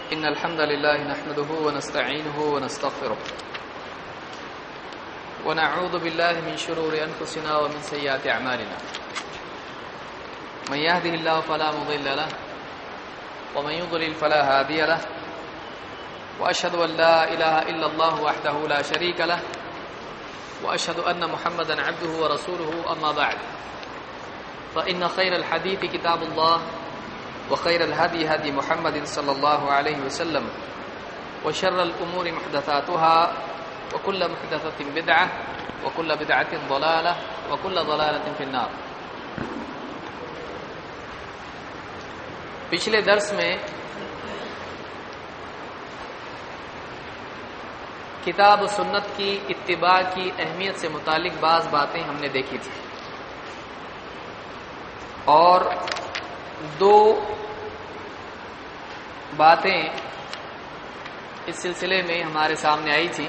إن الحمد لله نحمده ونستعينه ونستغفره ونعوذ بالله من شرور أنفسنا ومن سيئات أعمالنا من يهده الله فلا مضل له ومن يضلل فلا هادي له وأشهد أن لا إله إلا الله وحده لا شريك له وأشهد أن محمدا عبده ورسوله أما بعد فإن خير الحديث كتاب الله وخير الهدي هدي محمد صلى الله عليه وسلم وشر الأمور محدثاتها وكل محدثة بدعة وكل بدعة ضلالة وكل ضلالة في النار. پچھلے درس میں کتاب و سنت کی اتباع کی اہمیت سے متعلق بعض باتیں ہم نے دیکھی تھی اور دو باتیں اس سلسلے میں ہمارے سامنے آئی تھی.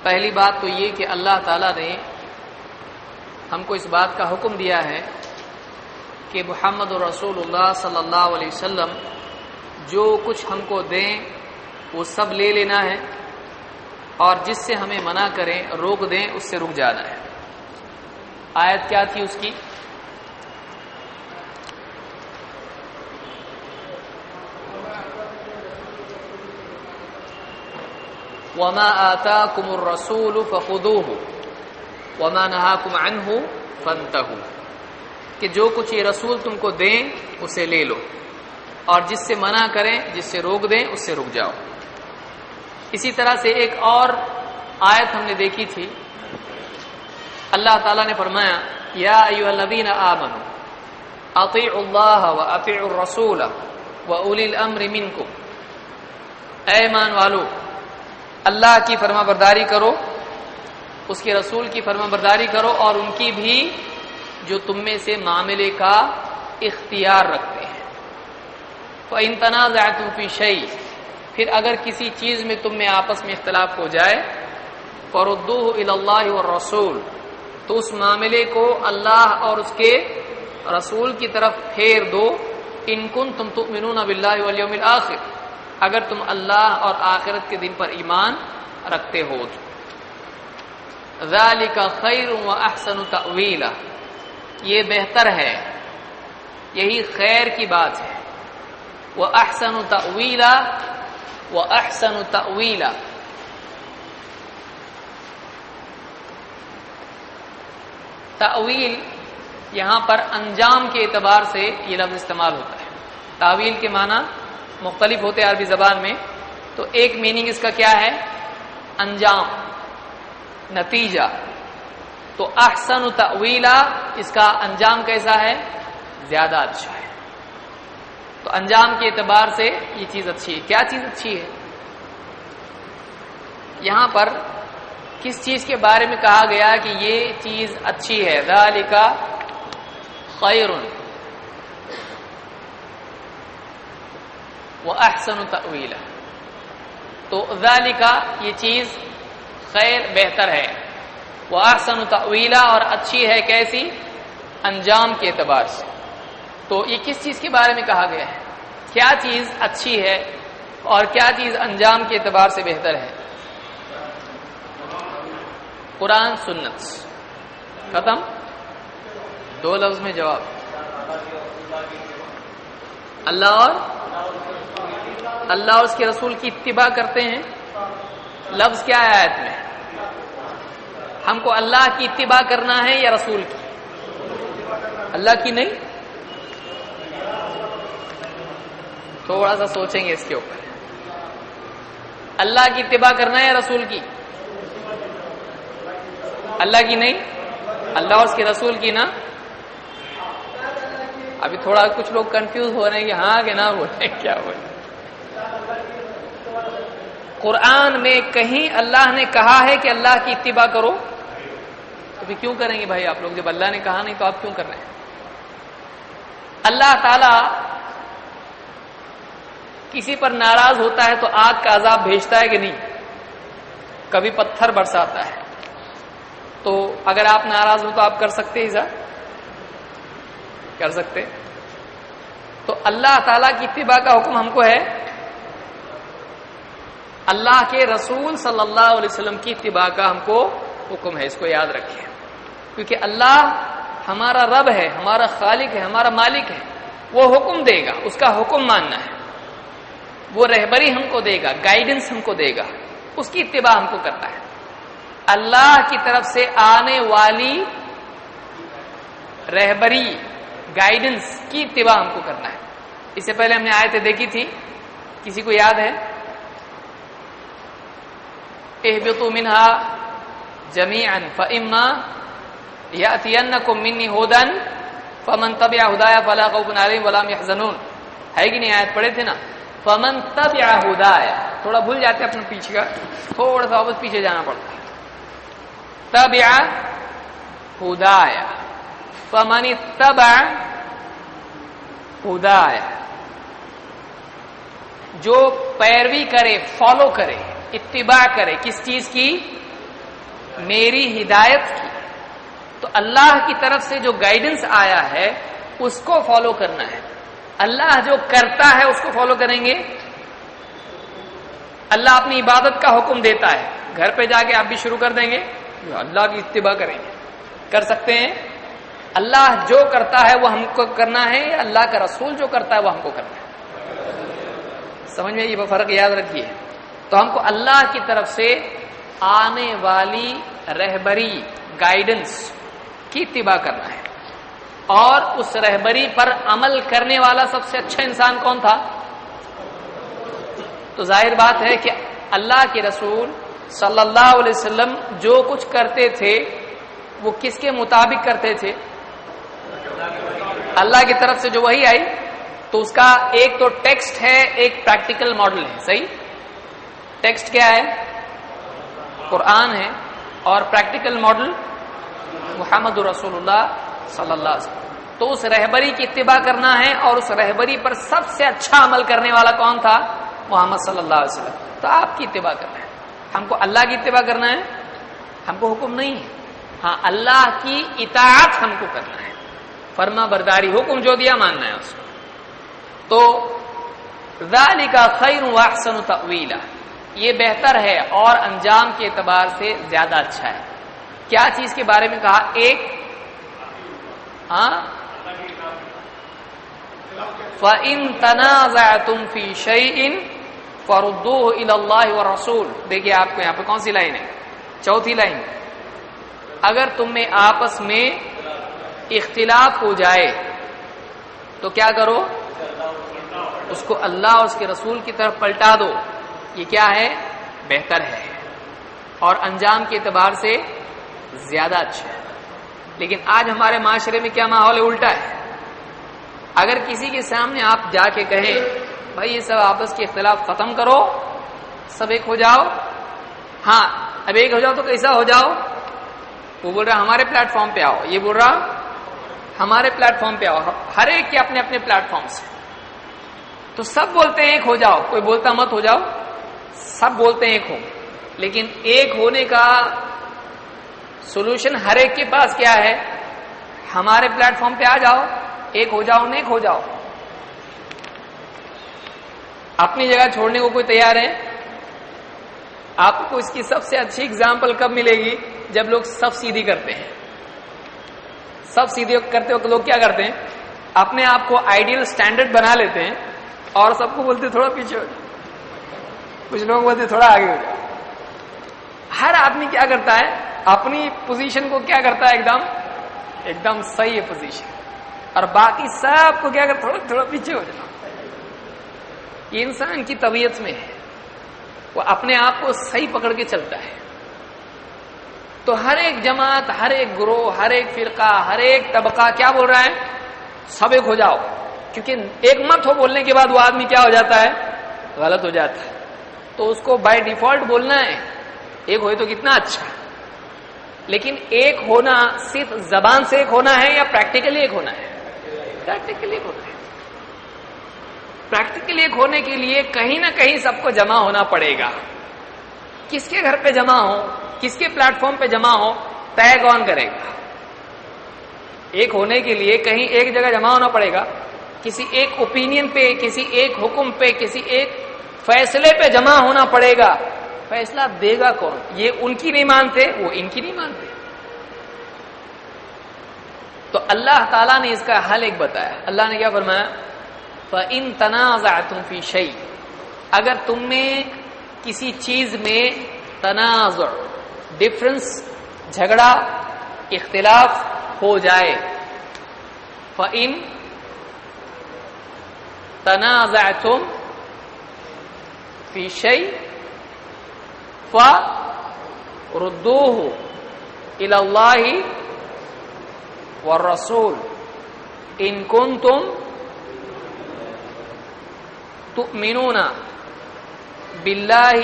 پہلی بات تو یہ کہ اللہ تعالیٰ نے ہم کو اس بات کا حکم دیا ہے کہ محمد رسول اللہ صلی اللہ علیہ وسلم جو کچھ ہم کو دیں وہ سب لے لینا ہے اور جس سے ہمیں منع کریں روک دیں اس سے رک جانا ہے. آیت کیا تھی اس کی؟ وَمَا آتَاكُمُ الرَّسُولُ فَخُذُوهُ وَمَا نَهَاكُمْ عَنْهُ فَانْتَهُوا کہ جو کچھ یہ رسول تم کو دیں اسے لے لو اور جس سے منع کریں جس سے روک دیں اس سے رک جاؤ. اسی طرح سے ایک اور آیت ہم نے دیکھی تھی. اللہ تعالیٰ نے فرمایا یا ایھا الذین آمنوا اطیعوا اللہ واطیعوا الرسول واولی الامر منکم، اے ایمان والو اللہ کی فرما برداری کرو، اس کے رسول کی فرما برداری کرو اور ان کی بھی جو تم میں سے معاملے کا اختیار رکھتے ہیں. فَإِن تَنَازَعْتُمْ فِي شَيْءٍ پھر اگر کسی چیز میں تم میں آپس میں اختلاف ہو جائے فَرُدُّوهُ إِلَى اللَّهِ وَالرَّسُولِ تو اس معاملے کو اللہ اور اس کے رسول کی طرف پھیر دو. إِن كُنتُمْ تُؤْمِنُونَ بِاللَّهِ وَالْيَوْمِ الْآخِرِ اگر تم اللہ اور آخرت کے دن پر ایمان رکھتے ہو. ذَلِكَ خَيْرٌ وَأَحْسَنُ تَأْوِيلًا یہ بہتر ہے، یہی خیر کی بات ہے. وَأَحْسَنُ تَأْوِيلًا وَأَحْسَنُ تَأْوِيلًا تأویل یہاں پر انجام کے اعتبار سے یہ لفظ استعمال ہوتا ہے. تاویل کے معنی مختلف ہوتے ہیں عربی زبان میں، تو ایک میننگ اس کا کیا ہے؟ انجام، نتیجہ. تو احسن تأویلا اس کا انجام کیسا ہے؟ زیادہ اچھا ہے. تو انجام کے اعتبار سے یہ چیز اچھی ہے. کیا چیز اچھی ہے؟ یہاں پر کس چیز کے بارے میں کہا گیا کہ یہ چیز اچھی ہے؟ ذالک خیر وَأَحْسَنُ تَأْوِيلًا تو ذالک یہ چیز خیر بہتر ہے، وَأَحْسَنُ تَأْوِيلًا اور اچھی ہے کیسی؟ انجام کے اعتبار سے. تو یہ کس چیز کے بارے میں کہا گیا ہے؟ کیا چیز اچھی ہے اور کیا چیز انجام کے اعتبار سے بہتر ہے؟ قرآن سنت. ختم. دو لفظ میں جواب. اللہ اور اس کے رسول کی اتباع کرتے ہیں. لفظ کیا ہے آیت میں؟ ہم کو اللہ کی اتباع کرنا ہے یا رسول کی؟ اللہ کی نہیں. تھوڑا سا سوچیں گے اس کے اوپر. اللہ کی اتباع کرنا ہے یا رسول کی؟ اللہ کی نہیں، اللہ اور اس کے رسول کی نا. ابھی تھوڑا کچھ لوگ کنفیوز ہو رہے ہیں کہ ہاں کہ نہ ہو رہے ہیں، کیا ہو رہے ہیں. قرآن میں کہیں اللہ نے کہا ہے کہ اللہ کی اتباع کرو؟ تو پھر کیوں کریں گے بھائی آپ لوگ؟ جب اللہ نے کہا نہیں تو آپ کیوں کر رہے ہیں؟ اللہ تعالی کسی پر ناراض ہوتا ہے تو آگ کا عذاب بھیجتا ہے کہ نہیں؟ کبھی پتھر برساتا ہے. تو اگر آپ ناراض ہو تو آپ کر سکتے ہیں؟ کر سکتے. تو اللہ تعالیٰ کی اتباع کا حکم ہم کو ہے، اللہ کے رسول صلی اللہ علیہ وسلم کی اتباع کا ہم کو حکم ہے. اس کو یاد رکھیے، کیونکہ اللہ ہمارا رب ہے، ہمارا خالق ہے، ہمارا مالک ہے. وہ حکم دے گا، اس کا حکم ماننا ہے، وہ رہبری ہم کو دے گا، گائیڈنس ہم کو دے گا، اس کی اتباع ہم کو کرنا ہے. اللہ کی طرف سے آنے والی رہبری گائیڈنس کی اتباع ہم کو کرنا ہے. اس سے پہلے ہم نے آیتیں دیکھی تھی، کسی کو یاد ہے؟ اہبطوا منہا جمیعا فاما یاتینکم منی ھدی فمن تبع ھدایا فلا خوف علیہم ولا هم يحزنون. ہے کہ نہیں؟ آیت پڑھے تھے نا. فمن تبع ھدایا، تھوڑا بھول جاتے ہیں اپنے پیچھے کا، تھوڑا سا واپس پیچھے جانا پڑتا ہے. تبع ھدایا فمن اتبع ھدایا، جو پیروی کرے، فالو کرے، اتباع کرے کس چیز کی؟ میری ہدایت کی. تو اللہ کی طرف سے جو گائیڈنس آیا ہے اس کو فالو کرنا ہے. اللہ جو کرتا ہے اس کو فالو کریں گے. اللہ اپنی عبادت کا حکم دیتا ہے، گھر پہ جا کے آپ بھی شروع کر دیں گے، اللہ کی اتباع کریں گے. کر سکتے ہیں؟ اللہ جو کرتا ہے وہ ہم کو کرنا ہے، اللہ کا رسول جو کرتا ہے وہ ہم کو کرنا ہے. سمجھ میں یہ فرق یاد رکھیے. تو ہم کو اللہ کی طرف سے آنے والی رہبری گائیڈنس کی اتباع کرنا ہے. اور اس رہبری پر عمل کرنے والا سب سے اچھا انسان کون تھا؟ تو ظاہر بات ہے کہ اللہ کے رسول صلی اللہ علیہ وسلم جو کچھ کرتے تھے وہ کس کے مطابق کرتے تھے؟ اللہ کی طرف سے جو وحی آئی. تو اس کا ایک تو ٹیکسٹ ہے، ایک پریکٹیکل ماڈل ہے. صحیح؟ ٹیکسٹ کیا ہے؟ قرآن ہے، اور پریکٹیکل ماڈل محمد رسول اللہ صلی اللہ علیہ وسلم. تو اس رہبری کی اتباع کرنا ہے، اور اس رہبری پر سب سے اچھا عمل کرنے والا کون تھا؟ محمد صلی اللہ علیہ وسلم. تو آپ کی اتباع کرنا ہے. ہم کو اللہ کی اتباع کرنا ہے، ہم کو حکم نہیں ہے. ہاں، اللہ کی اطاعت ہم کو کرنا ہے، فرما برداری، حکم جو دیا ماننا ہے اس کو. تو ذالک خیر واحسن تأویلا، یہ بہتر ہے اور انجام کے اعتبار سے زیادہ اچھا ہے. کیا چیز کے بارے میں کہا؟ ایک فَإِن تَنَازَعْتُمْ فِي شَيْءٍ فَرُدُّوهُ إِلَى اللَّهِ وَالرَّسُولِ. دیکھیے آپ کو یہاں پہ کون سی لائن ہے؟ چوتھی لائن. اگر تم میں آپس میں اختلاف ہو جائے تو کیا کرو؟ اس کو اللہ اور اس کے رسول کی طرف پلٹا دو. یہ کیا ہے؟ بہتر ہے اور انجام کے اعتبار سے زیادہ اچھا ہے. لیکن آج ہمارے معاشرے میں کیا ماحول ہے؟ الٹا ہے. اگر کسی کے سامنے آپ جا کے کہیں بھائی یہ سب آپس کے اختلاف ختم کرو، سب ایک ہو جاؤ. ہاں، اب ایک ہو جاؤ تو کیسا ہو جاؤ؟ وہ بول رہا ہمارے پلیٹ فارم پہ آؤ، یہ بول رہا ہمارے پلیٹ فارم پہ آؤ. ہر ایک کے اپنے اپنے پلیٹ فارم سے. تو سب بولتے ہیں ایک ہو جاؤ، کوئی بولتا مت ہو جاؤ. سب بولتے ہیں ایک ہو، لیکن ایک ہونے کا سولوشن ہر ایک کے پاس کیا ہے؟ ہمارے پلیٹ فارم پہ آ جاؤ، ایک ہو جاؤ، نیک ہو جاؤ. اپنی جگہ چھوڑنے کو کوئی تیار ہے؟ آپ کو اس کی سب سے اچھی اگزامپل کب ملے گی؟ جب لوگ سب سیدھی کرتے ہیں. سب سیدھی کرتے وقت لوگ کیا کرتے ہیں؟ اپنے آپ کو آئیڈیل سٹینڈرڈ بنا لیتے ہیں اور سب کو بولتے تھوڑا پیچھے ہو جاؤ، کچھ لوگ بولتے تھوڑا آگے ہو جاؤ. ہر آدمی کیا کرتا ہے؟ اپنی پوزیشن کو کیا کرتا ہے؟ ایک دم صحیح ہے پوزیشن، اور باقی سب کو کیا کرتا؟ تھوڑا پیچھے ہو جاؤ. یہ انسان کی طبیعت میں ہے، وہ اپنے آپ کو صحیح پکڑ کے چلتا ہے. تو ہر ایک جماعت، ہر ایک گروہ، ہر ایک فرقہ، ہر ایک طبقہ کیا بول رہا ہے؟ سب ایک ہو جاؤ. کیونکہ ایک مت ہو بولنے کے بعد وہ آدمی کیا ہو جاتا ہے؟ غلط ہو جاتا ہے. تو اس کو بائی ڈیفالٹ بولنا ہے ایک ہوئے تو کتنا اچھا. لیکن ایک ہونا صرف زبان سے ایک ہونا ہے یا پریکٹیکلی ایک ہونا ہے؟ پریکٹیکلی ایک ہونا ہے. پریکٹیکلی ایک ہونے کے لیے کہیں نہ کہیں سب کو جمع ہونا پڑے گا. کس کے گھر پہ جمع ہو، کس کے پلیٹ فارم پہ جمع ہو، طے کون کرے گا؟ ایک ہونے کے لیے کہیں ایک جگہ جمع ہونا پڑے گا. کسی ایک اوپینین پہ، کسی ایک حکم پہ، کسی ایک فیصلے پہ جمع ہونا پڑے گا، فیصلہ دے گا کون؟ یہ ان کی نہیں مانتے، وہ ان کی نہیں مانتے. تو اللہ تعالیٰ نے اس کا حل ایک بتایا. اللہ نے کیا فرمایا؟ فَإِن تَنَازَعْتُمْ فِي شَيْءٍ، اگر تم میں کسی چیز میں تنازع، ڈفرنس، جھگڑا، اختلاف ہو جائے، فَإِن تَنَازَعْتُمْ فِي شَيْءٍ فَرُدُّوهُ إِلَى اللَّهِ وَالرَّسُولِ إِن كُنتُمْ تُؤْمِنُونَ بِاللَّهِ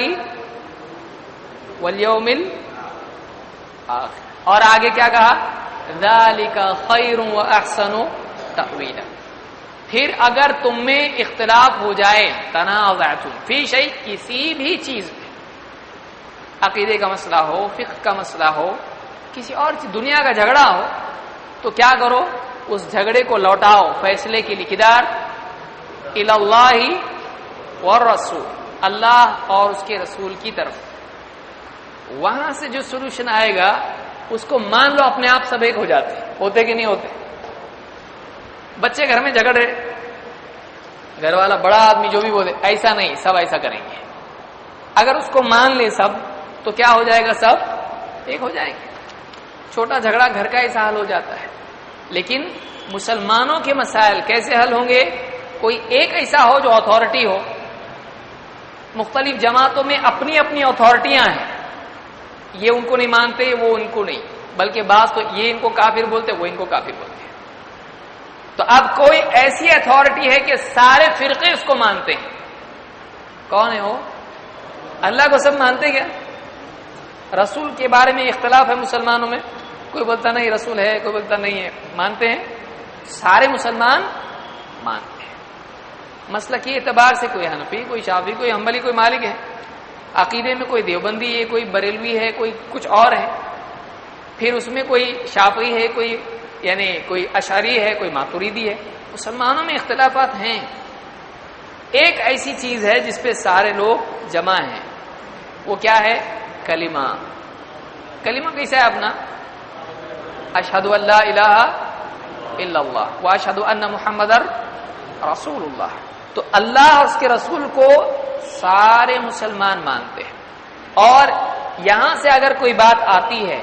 وَالْيَوْمِ الْآخِرِ. اور آگے کیا کہا؟ ذَلِكَ خَيْرٌ وَأَحْسَنُ تَأْوِيلًا. پھر اگر تم میں اختلاف ہو جائے، تنازعتم فی شیء، کسی بھی چیز میں، عقیدے کا مسئلہ ہو، فقہ کا مسئلہ ہو، کسی اور چیز، دنیا کا جھگڑا ہو، تو کیا کرو؟ اس جھگڑے کو لوٹاؤ فیصلے کے لیے کدھر؟ الی اللہ والرسول، اللہ اور اس کے رسول کی طرف. وہاں سے جو سولوشن آئے گا اس کو مان لو اپنے آپ سب ایک ہو جاتے. ہوتے کہ نہیں ہوتے؟ بچے گھر میں جھگڑ رہے، گھر والا بڑا آدمی جو بھی بولے ایسا نہیں، سب ایسا کریں گے. اگر اس کو مان لے سب تو کیا ہو جائے گا؟ سب ایک ہو جائیں گے. چھوٹا جھگڑا گھر کا ایسا حل ہو جاتا ہے. لیکن مسلمانوں کے مسائل کیسے حل ہوں گے؟ کوئی ایک ایسا ہو جو اتھارٹی ہو. مختلف جماعتوں میں اپنی اپنی اتھارٹیاں ہیں، یہ ان کو نہیں مانتے، وہ ان کو نہیں، بلکہ بعض تو یہ ان کو کافر بولتے، وہ ان کو کافر بولتے ہیں. تو اب کوئی ایسی اتھارٹی ہے کہ سارے فرقے اس کو مانتے ہیں. کون ہے وہ؟ اللہ کو سب مانتے کیا؟ رسول کے بارے میں اختلاف ہے مسلمانوں میں، کوئی بولتا نہیں رسول ہے، کوئی بولتا نہیں ہے. مانتے ہیں سارے مسلمان، مانتے ہیں. مسئلہ کے اعتبار سے کوئی حنفی، کوئی شافعی، کوئی حنبلی، کوئی مالک ہے. عقیدے میں کوئی دیوبندی ہے، کوئی بریلوی ہے، کوئی کچھ اور ہے. پھر اس میں کوئی شافعی ہے، کوئی یعنی کوئی اشعری ہے، کوئی ماتوریدی ہے. مسلمانوں میں اختلافات ہیں. ایک ایسی چیز ہے جس پہ سارے لوگ جمع ہیں، وہ کیا ہے؟ کلمہ. کلمہ کیسا ہے اپنا؟ اشہد ان لا الہ الا اللہ واشہد ان محمد رسول اللہ. تو اللہ اور اس کے رسول کو سارے مسلمان مانتے ہیں. اور یہاں سے اگر کوئی بات آتی ہے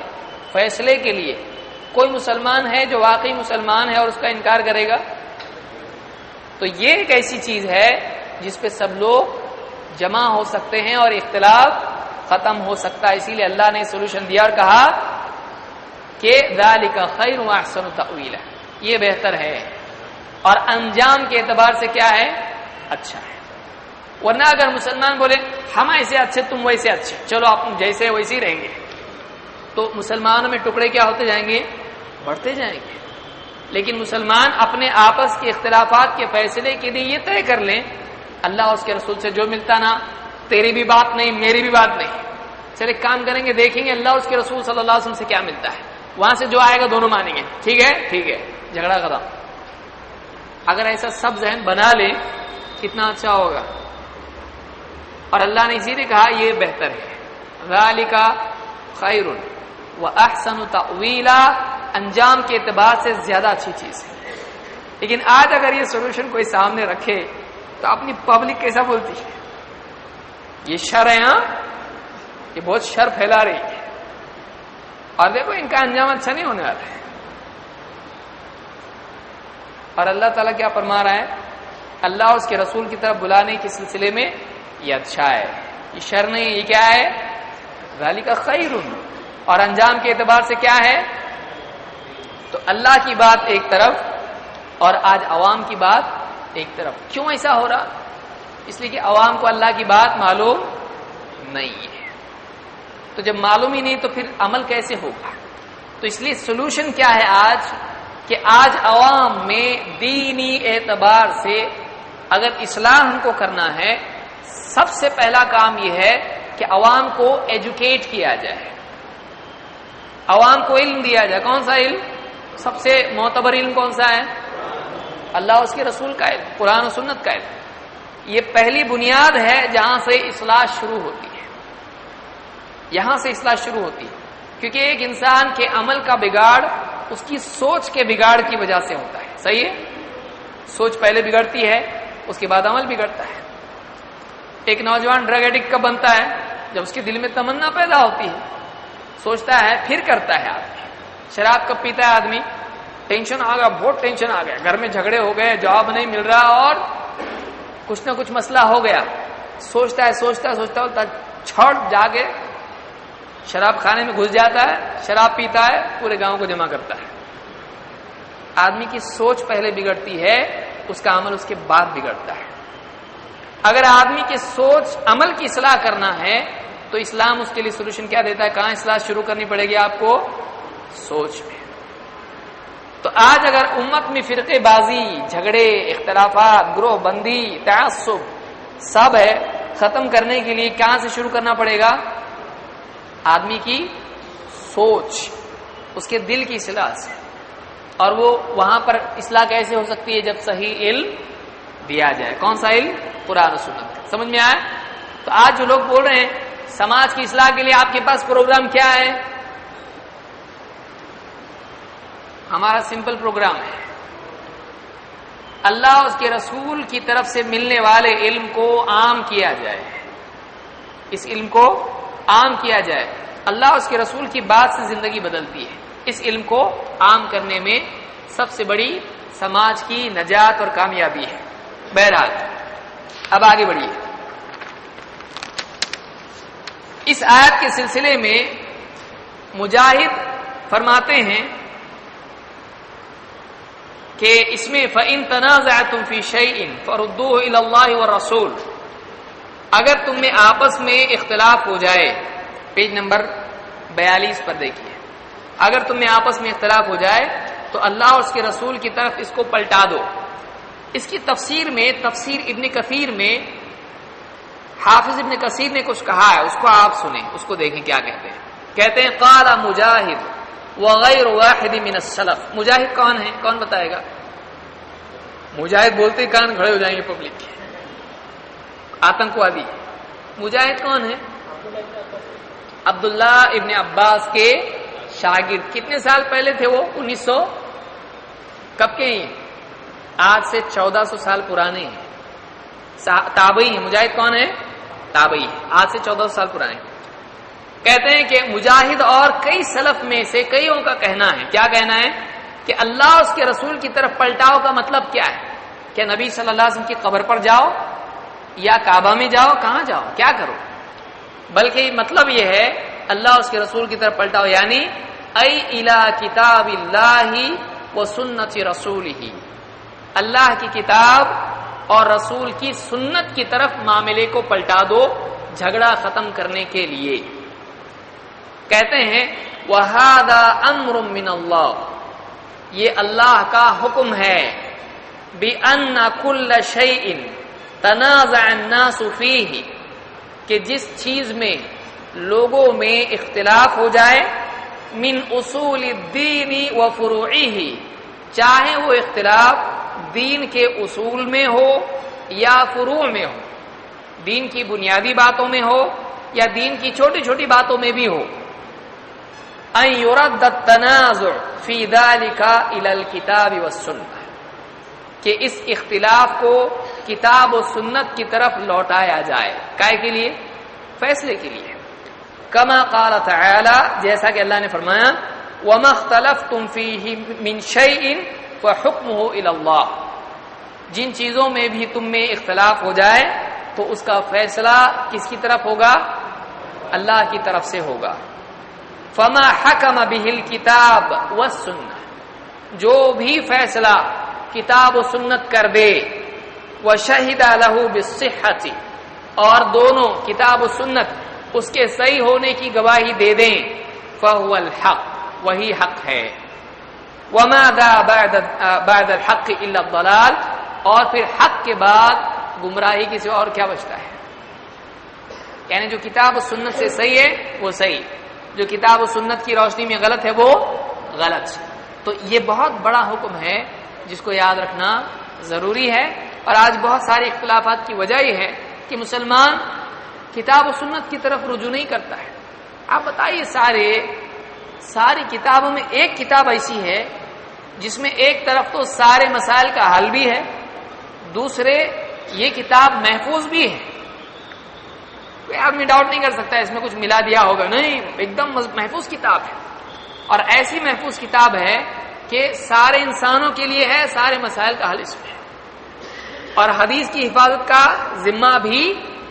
فیصلے کے لیے، کوئی مسلمان ہے جو واقعی مسلمان ہے اور اس کا انکار کرے گا؟ تو یہ ایک ایسی چیز ہے جس پہ سب لوگ جمع ہو سکتے ہیں اور اختلاف ختم ہو سکتا ہے. اسی لیے اللہ نے سولوشن دیا اور کہا کہ ذالک خیر و احسن تأویلا، یہ بہتر ہے اور انجام کے اعتبار سے کیا ہے؟ اچھا ہے. ورنہ اگر مسلمان بولے ہم ایسے اچھے تم ویسے اچھے، چلو آپ جیسے ویسے ہی رہیں گے، تو مسلمانوں میں ٹکڑے کیا ہوتے جائیں گے؟ بڑھتے جائیں گے. لیکن مسلمان اپنے آپس کے اختلافات کے فیصلے کے لیے یہ طے کر لیں اللہ اور اس کے رسول سے جو ملتا نا، تیری بھی بات نہیں میری بھی بات نہیں، چلے کام کریں گے، دیکھیں گے اللہ اور اس کے رسول صلی اللہ علیہ وسلم سے کیا ملتا ہے، وہاں سے جو آئے گا دونوں مانیں گے. ٹھیک ہے ٹھیک ہے، جھگڑا ختم. اگر ایسا سب ذہن بنا لے کتنا اچھا ہوگا. اور اللہ نے اسی لیے کہا یہ بہتر ہے. ذالک خیر و احسن تأویلا، انجام کے اعتبار سے زیادہ اچھی چیز ہے. لیکن آج اگر یہ سولوشن کوئی سامنے رکھے تو اپنی پبلک کیسا بولتی ہے؟ یہ شر ہے، ہاں یہ بہت شر پھیلا رہی ہے، اور دیکھو ان کا انجام اچھا نہیں ہونے والا ہے. اور اللہ تعالیٰ کیا فرما رہا ہے؟ اللہ اور اس کے رسول کی طرف بلانے کے سلسلے میں یہ اچھا ہے، یہ شر نہیں. یہ کیا ہے؟ ذالک خیر. اور انجام کے اعتبار سے کیا ہے؟ تو اللہ کی بات ایک طرف اور آج عوام کی بات ایک طرف. کیوں ایسا ہو رہا؟ اس لیے کہ عوام کو اللہ کی بات معلوم نہیں ہے. تو جب معلوم ہی نہیں تو پھر عمل کیسے ہوگا؟ تو اس لیے سولوشن کیا ہے آج؟ کہ آج عوام میں دینی اعتبار سے اگر اصلاح ہم کو کرنا ہے، سب سے پہلا کام یہ ہے کہ عوام کو ایجوکیٹ کیا جائے، عوام کو علم دیا جائے. کون سا علم؟ سب سے معتبر علم کون سا ہے؟ اللہ اس کے رسول کا علم، قرآن و سنت کا علم. یہ پہلی بنیاد ہے جہاں سے اصلاح شروع ہوتی ہے. یہاں سے اصلاح شروع ہوتی ہے، کیونکہ ایک انسان کے عمل کا بگاڑ اس کی سوچ کے بگاڑ کی وجہ سے ہوتا ہے. صحیح ہے؟ سوچ پہلے بگڑتی ہے، اس کے بعد عمل بگڑتا ہے. ایک نوجوان ڈرگ ایڈکٹ کب بنتا ہے؟ جب اس کے دل میں تمنا پیدا ہوتی ہے، سوچتا ہے، پھر کرتا ہے آدمی. شراب کب پیتا ہے آدمی؟ ٹینشن آ گیا، بہت ٹینشن آ گیا، گھر میں جھگڑے ہو گئے، جاب نہیں مل رہا اور کچھ نہ کچھ مسئلہ ہو گیا. سوچتا ہے چھوڑ جا کے شراب کھانے میں گھس جاتا ہے، شراب پیتا ہے، پورے گاؤں کو جمع کرتا ہے. آدمی کی سوچ پہلے بگڑتی ہے، اس کا عمل اس کے بعد بگڑتا ہے. اگر آدمی کی سوچ عمل کی اصلاح کرنا ہے تو اسلام اس کے لیے سولوشن کیا دیتا ہے؟ کہاں اصلاح شروع کرنی پڑے گی آپ کو؟ سوچ میں. تو آج اگر امت میں فرقے بازی، جھگڑے، اختلافات، گروہ بندی، تعصب سب ہے، ختم کرنے کے لیے کہاں سے شروع کرنا پڑے گا؟ آدمی کی سوچ، اس کے دل کی اصلاح سے. اور وہ وہاں پر اصلاح کیسے ہو سکتی ہے؟ جب صحیح علم دیا جائے. کون سا علم؟ قرآن و سنت. سمجھ میں آیا؟ تو آج جو لوگ بول رہے ہیں سماج کی اصلاح کے لیے آپ کے پاس پروگرام کیا ہے؟ ہمارا سمپل پروگرام ہے، اللہ اس کے رسول کی طرف سے ملنے والے علم کو عام کیا جائے. اس علم کو عام کیا جائے. اللہ اس کے رسول کی بات سے زندگی بدلتی ہے. اس علم کو عام کرنے میں سب سے بڑی سماج کی نجات اور کامیابی ہے. بہرحال اب آگے بڑھیے. اس آیت کے سلسلے میں مجاہد فرماتے ہیں کہ اس میں فَإِن تَنَازَعْتُمْ فِي شَيْءٍ فَرُدُّوهُ إِلَى اللَّهِ وَالرَّسُولِ، اگر تم میں آپس میں اختلاف ہو جائے، پیج نمبر 42 پر دیکھیے، اگر تم میں آپس میں اختلاف ہو جائے تو اللہ اور اس کے رسول کی طرف اس کو پلٹا دو. اس کی تفسیر میں، تفسیر ابن کثیر میں حافظ ابن کثیر نے کچھ کہا ہے، اس کو آپ سنیں، اس کو دیکھیں کیا کہتے ہیں. کہتے ہیں قال مجاہد وغیر واحد من السلف. مجاہد کون ہے؟ کون بتائے گا؟ مجاہد بولتے ہی کان کھڑے ہو جائیں گے پبلک کے، آتنکوادی. مجاہد کون ہے؟ عبداللہ ابن عباس کے شاگرد. کتنے سال پہلے تھے وہ؟ 1900 کب کے ہیں؟ آج سے 1400 سال پرانے ہیں. تابعی ہیں. مجاہد کون ہے؟ تابعی. آج سے 1400 سال پرانے. کہتے ہیں کہ مجاہد اور کئی سلف میں سے کئیوں کا کہنا ہے. کیا کہنا ہے؟ کہ اللہ اس کے رسول کی طرف پلٹاؤ کا مطلب کیا ہے؟ کہ نبی صلی اللہ علیہ وسلم کی قبر پر جاؤ یا کعبہ میں جاؤ؟ کہاں جاؤ؟ کیا کرو؟ بلکہ مطلب یہ ہے اللہ اس کے رسول کی طرف پلٹاؤ، یعنی ای الی کتاب اللہ و سنت رسولہ، اللہ کی کتاب اور رسول کی سنت کی طرف معاملے کو پلٹا دو جھگڑا ختم کرنے کے لیے. کہتے ہیں وَهَذَا أَمْرٌ مِّنَ اللَّهِ، یہ اللہ کا حکم ہے، بِأَنَّ كُلَّ شَيْءٍ تَنَازَعَ النَّاسُ فِيهِ، کہ جس چیز میں لوگوں میں اختلاف ہو جائے، من اصول الدین و فروعہ، چاہے وہ اختلاف دین کے اصول میں ہو یا فروع میں ہو، دین کی بنیادی باتوں میں ہو یا دین کی چھوٹی چھوٹی باتوں میں بھی ہو، ان يرد التنازع فی ذلک الی الکتاب والسنہ، کہ اس اختلاف کو کتاب و سنت کی طرف لوٹایا جائے. کائے کے لیے؟ فیصلے کے لیے. کما قال تعالی، جیسا کہ اللہ نے فرمایا وما اختلفتم فیہ من شیء فحکمہ الی اللہ، جن چیزوں میں بھی تم میں اختلاف ہو جائے تو اس کا فیصلہ کس کی طرف ہوگا؟ اللہ کی طرف سے ہوگا. فما حکم بہ الکتاب والسنہ، جو بھی فیصلہ کتاب و سنت کر دے، وشہد لہ بالصحۃ، اور دونوں کتاب و سنت اس کے صحیح ہونے کی گواہی دے دیں، فہو الحق، وہی حق ہے. وماذا بعد الحق الا الضلال، اور پھر حق کے بعد گمراہی کے سوا اور کیا بچتا ہے؟ یعنی جو کتاب و سنت سے صحیح ہے وہ صحیح، جو کتاب و سنت کی روشنی میں غلط ہے وہ غلط. تو یہ بہت بڑا حکم ہے جس کو یاد رکھنا ضروری ہے. اور آج بہت سارے اختلافات کی وجہ یہ ہے کہ مسلمان کتاب و سنت کی طرف رجوع نہیں کرتا ہے. آپ بتائیے ساری کتابوں میں ایک کتاب ایسی ہے جس میں ایک طرف تو سارے مسائل کا حل بھی ہے، دوسرے یہ کتاب محفوظ بھی ہے. کوئی آدمی ڈاؤٹ نہیں کر سکتا اس میں کچھ ملا دیا ہوگا، نہیں، ایک دم محفوظ کتاب ہے. اور ایسی محفوظ کتاب ہے کہ سارے انسانوں کے لیے ہے، سارے مسائل کا حل اس میں ہے. اور حدیث کی حفاظت کا ذمہ بھی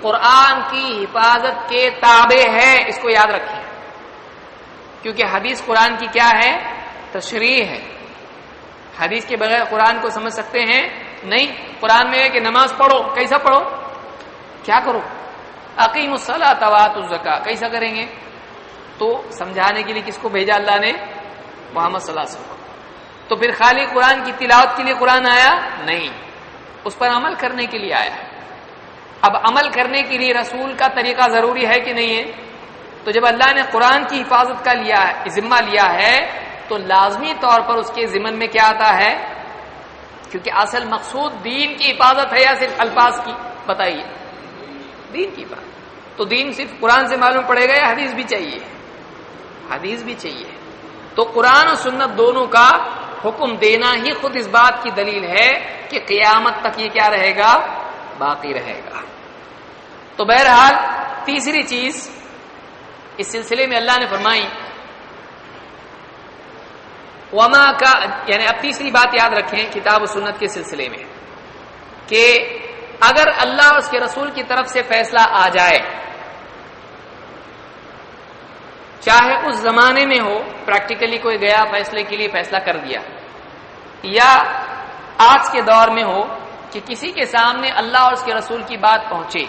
قرآن کی حفاظت کے تابع ہے، اس کو یاد رکھیں. کیونکہ حدیث قرآن کی کیا ہے؟ تشریح ہے. حدیث کے بغیر قرآن کو سمجھ سکتے ہیں؟ نہیں. قرآن میں ہے کہ نماز پڑھو، کیسا پڑھو؟ کیا کرو؟ اقیم الصلاۃ وآتوا الزکاۃ، کیسا کریں گے؟ تو سمجھانے کے لیے کس کو بھیجا اللہ نے؟ محمد صلی اللہ علیہ وسلم. تو پھر خالی قرآن کی تلاوت کے لیے قرآن آیا؟ نہیں، اس پر عمل کرنے کے لیے آیا ہے. اب عمل کرنے کے لیے رسول کا طریقہ ضروری ہے کہ نہیں ہے؟ تو جب اللہ نے قرآن کی حفاظت کا ذمہ لیا ہے تو لازمی طور پر اس کے ذمن میں کیا آتا ہے؟ کیونکہ اصل مقصود دین کی حفاظت ہے یا صرف الفاظ کی؟ بتائیے. دین کی بات. تو دین صرف قرآن سے معلوم پڑے گا یا حدیث بھی چاہیے؟ حدیث بھی چاہیے. تو قرآن اور سنت دونوں کا حکم دینا ہی خود اس بات کی دلیل ہے کہ قیامت تک یہ کیا رہے گا؟ باقی رہے گا. تو بہرحال تیسری چیز اس سلسلے میں اللہ نے فرمائی وما کا، یعنی اب تیسری بات یاد رکھیں کتاب و سنت کے سلسلے میں کہ اگر اللہ اور اس کے رسول کی طرف سے فیصلہ آ جائے، چاہے اس زمانے میں ہو، پریکٹیکلی کوئی گیا فیصلے کے لیے فیصلہ کر دیا، یا آج کے دور میں ہو کہ کسی کے سامنے اللہ اور اس کے رسول کی بات پہنچے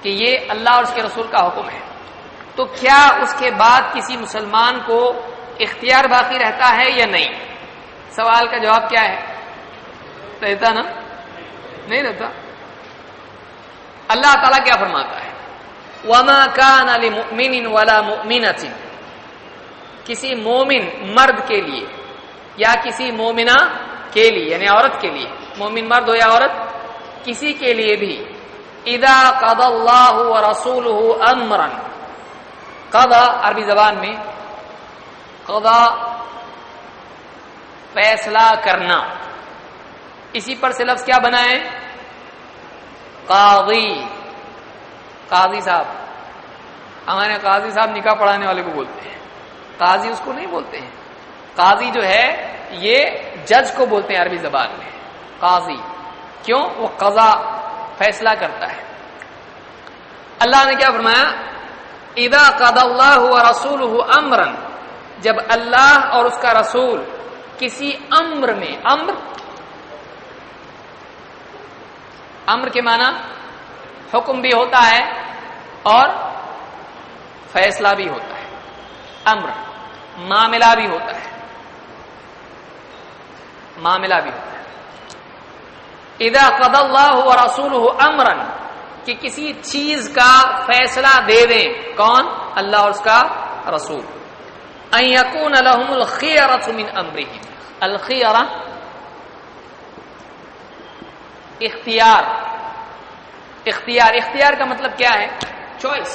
کہ یہ اللہ اور اس کے رسول کا حکم ہے، تو کیا اس کے بعد کسی مسلمان کو اختیار باقی رہتا ہے یا نہیں؟ سوال کا جواب کیا ہے؟ رہتا نا؟ نہیں رہتا. اللہ تعالیٰ کیا فرماتا ہے؟ وَمَا كَانَ لِمُؤْمِنٍ وَلَا مُؤْمِنَةٍ، کسی مومن مرد کے لیے یا کسی مومنہ کے لیے، یعنی عورت کے لیے، مومن مرد ہو یا عورت، کسی کے لیے بھی، اذا قضى اللہ ورسولہ امرا، قضا عربی زبان میں قضا فیصلہ کرنا، اسی پر سے لفظ کیا بنا ہے؟ قاضی. قاضی صاحب، ہمارے قاضی صاحب نکاح پڑھانے والے کو بولتے ہیں، قاضی اس کو نہیں بولتے ہیں. قاضی جو ہے یہ جج کو بولتے ہیں عربی زبان میں قاضی. کیوں؟ وہ قضا فیصلہ کرتا ہے. اللہ نے کیا فرمایا؟ اذا قضى اللہ ورسولہ امرا، جب اللہ اور اس کا رسول کسی امر میں، امر کے معنی حکم بھی ہوتا ہے اور فیصلہ بھی ہوتا ہے، امر معاملہ بھی ہوتا ہے، معاملہ بھی ہوتا ہے. اذا قضى اللہ ورسولہ امرا، کہ کسی چیز کا فیصلہ دے دیں، کون؟ اللہ اور اس کا رسول. ان یکون لهم الخیرۃ من امرهم، الخیرہ اختیار کا مطلب کیا ہے؟ چوائس.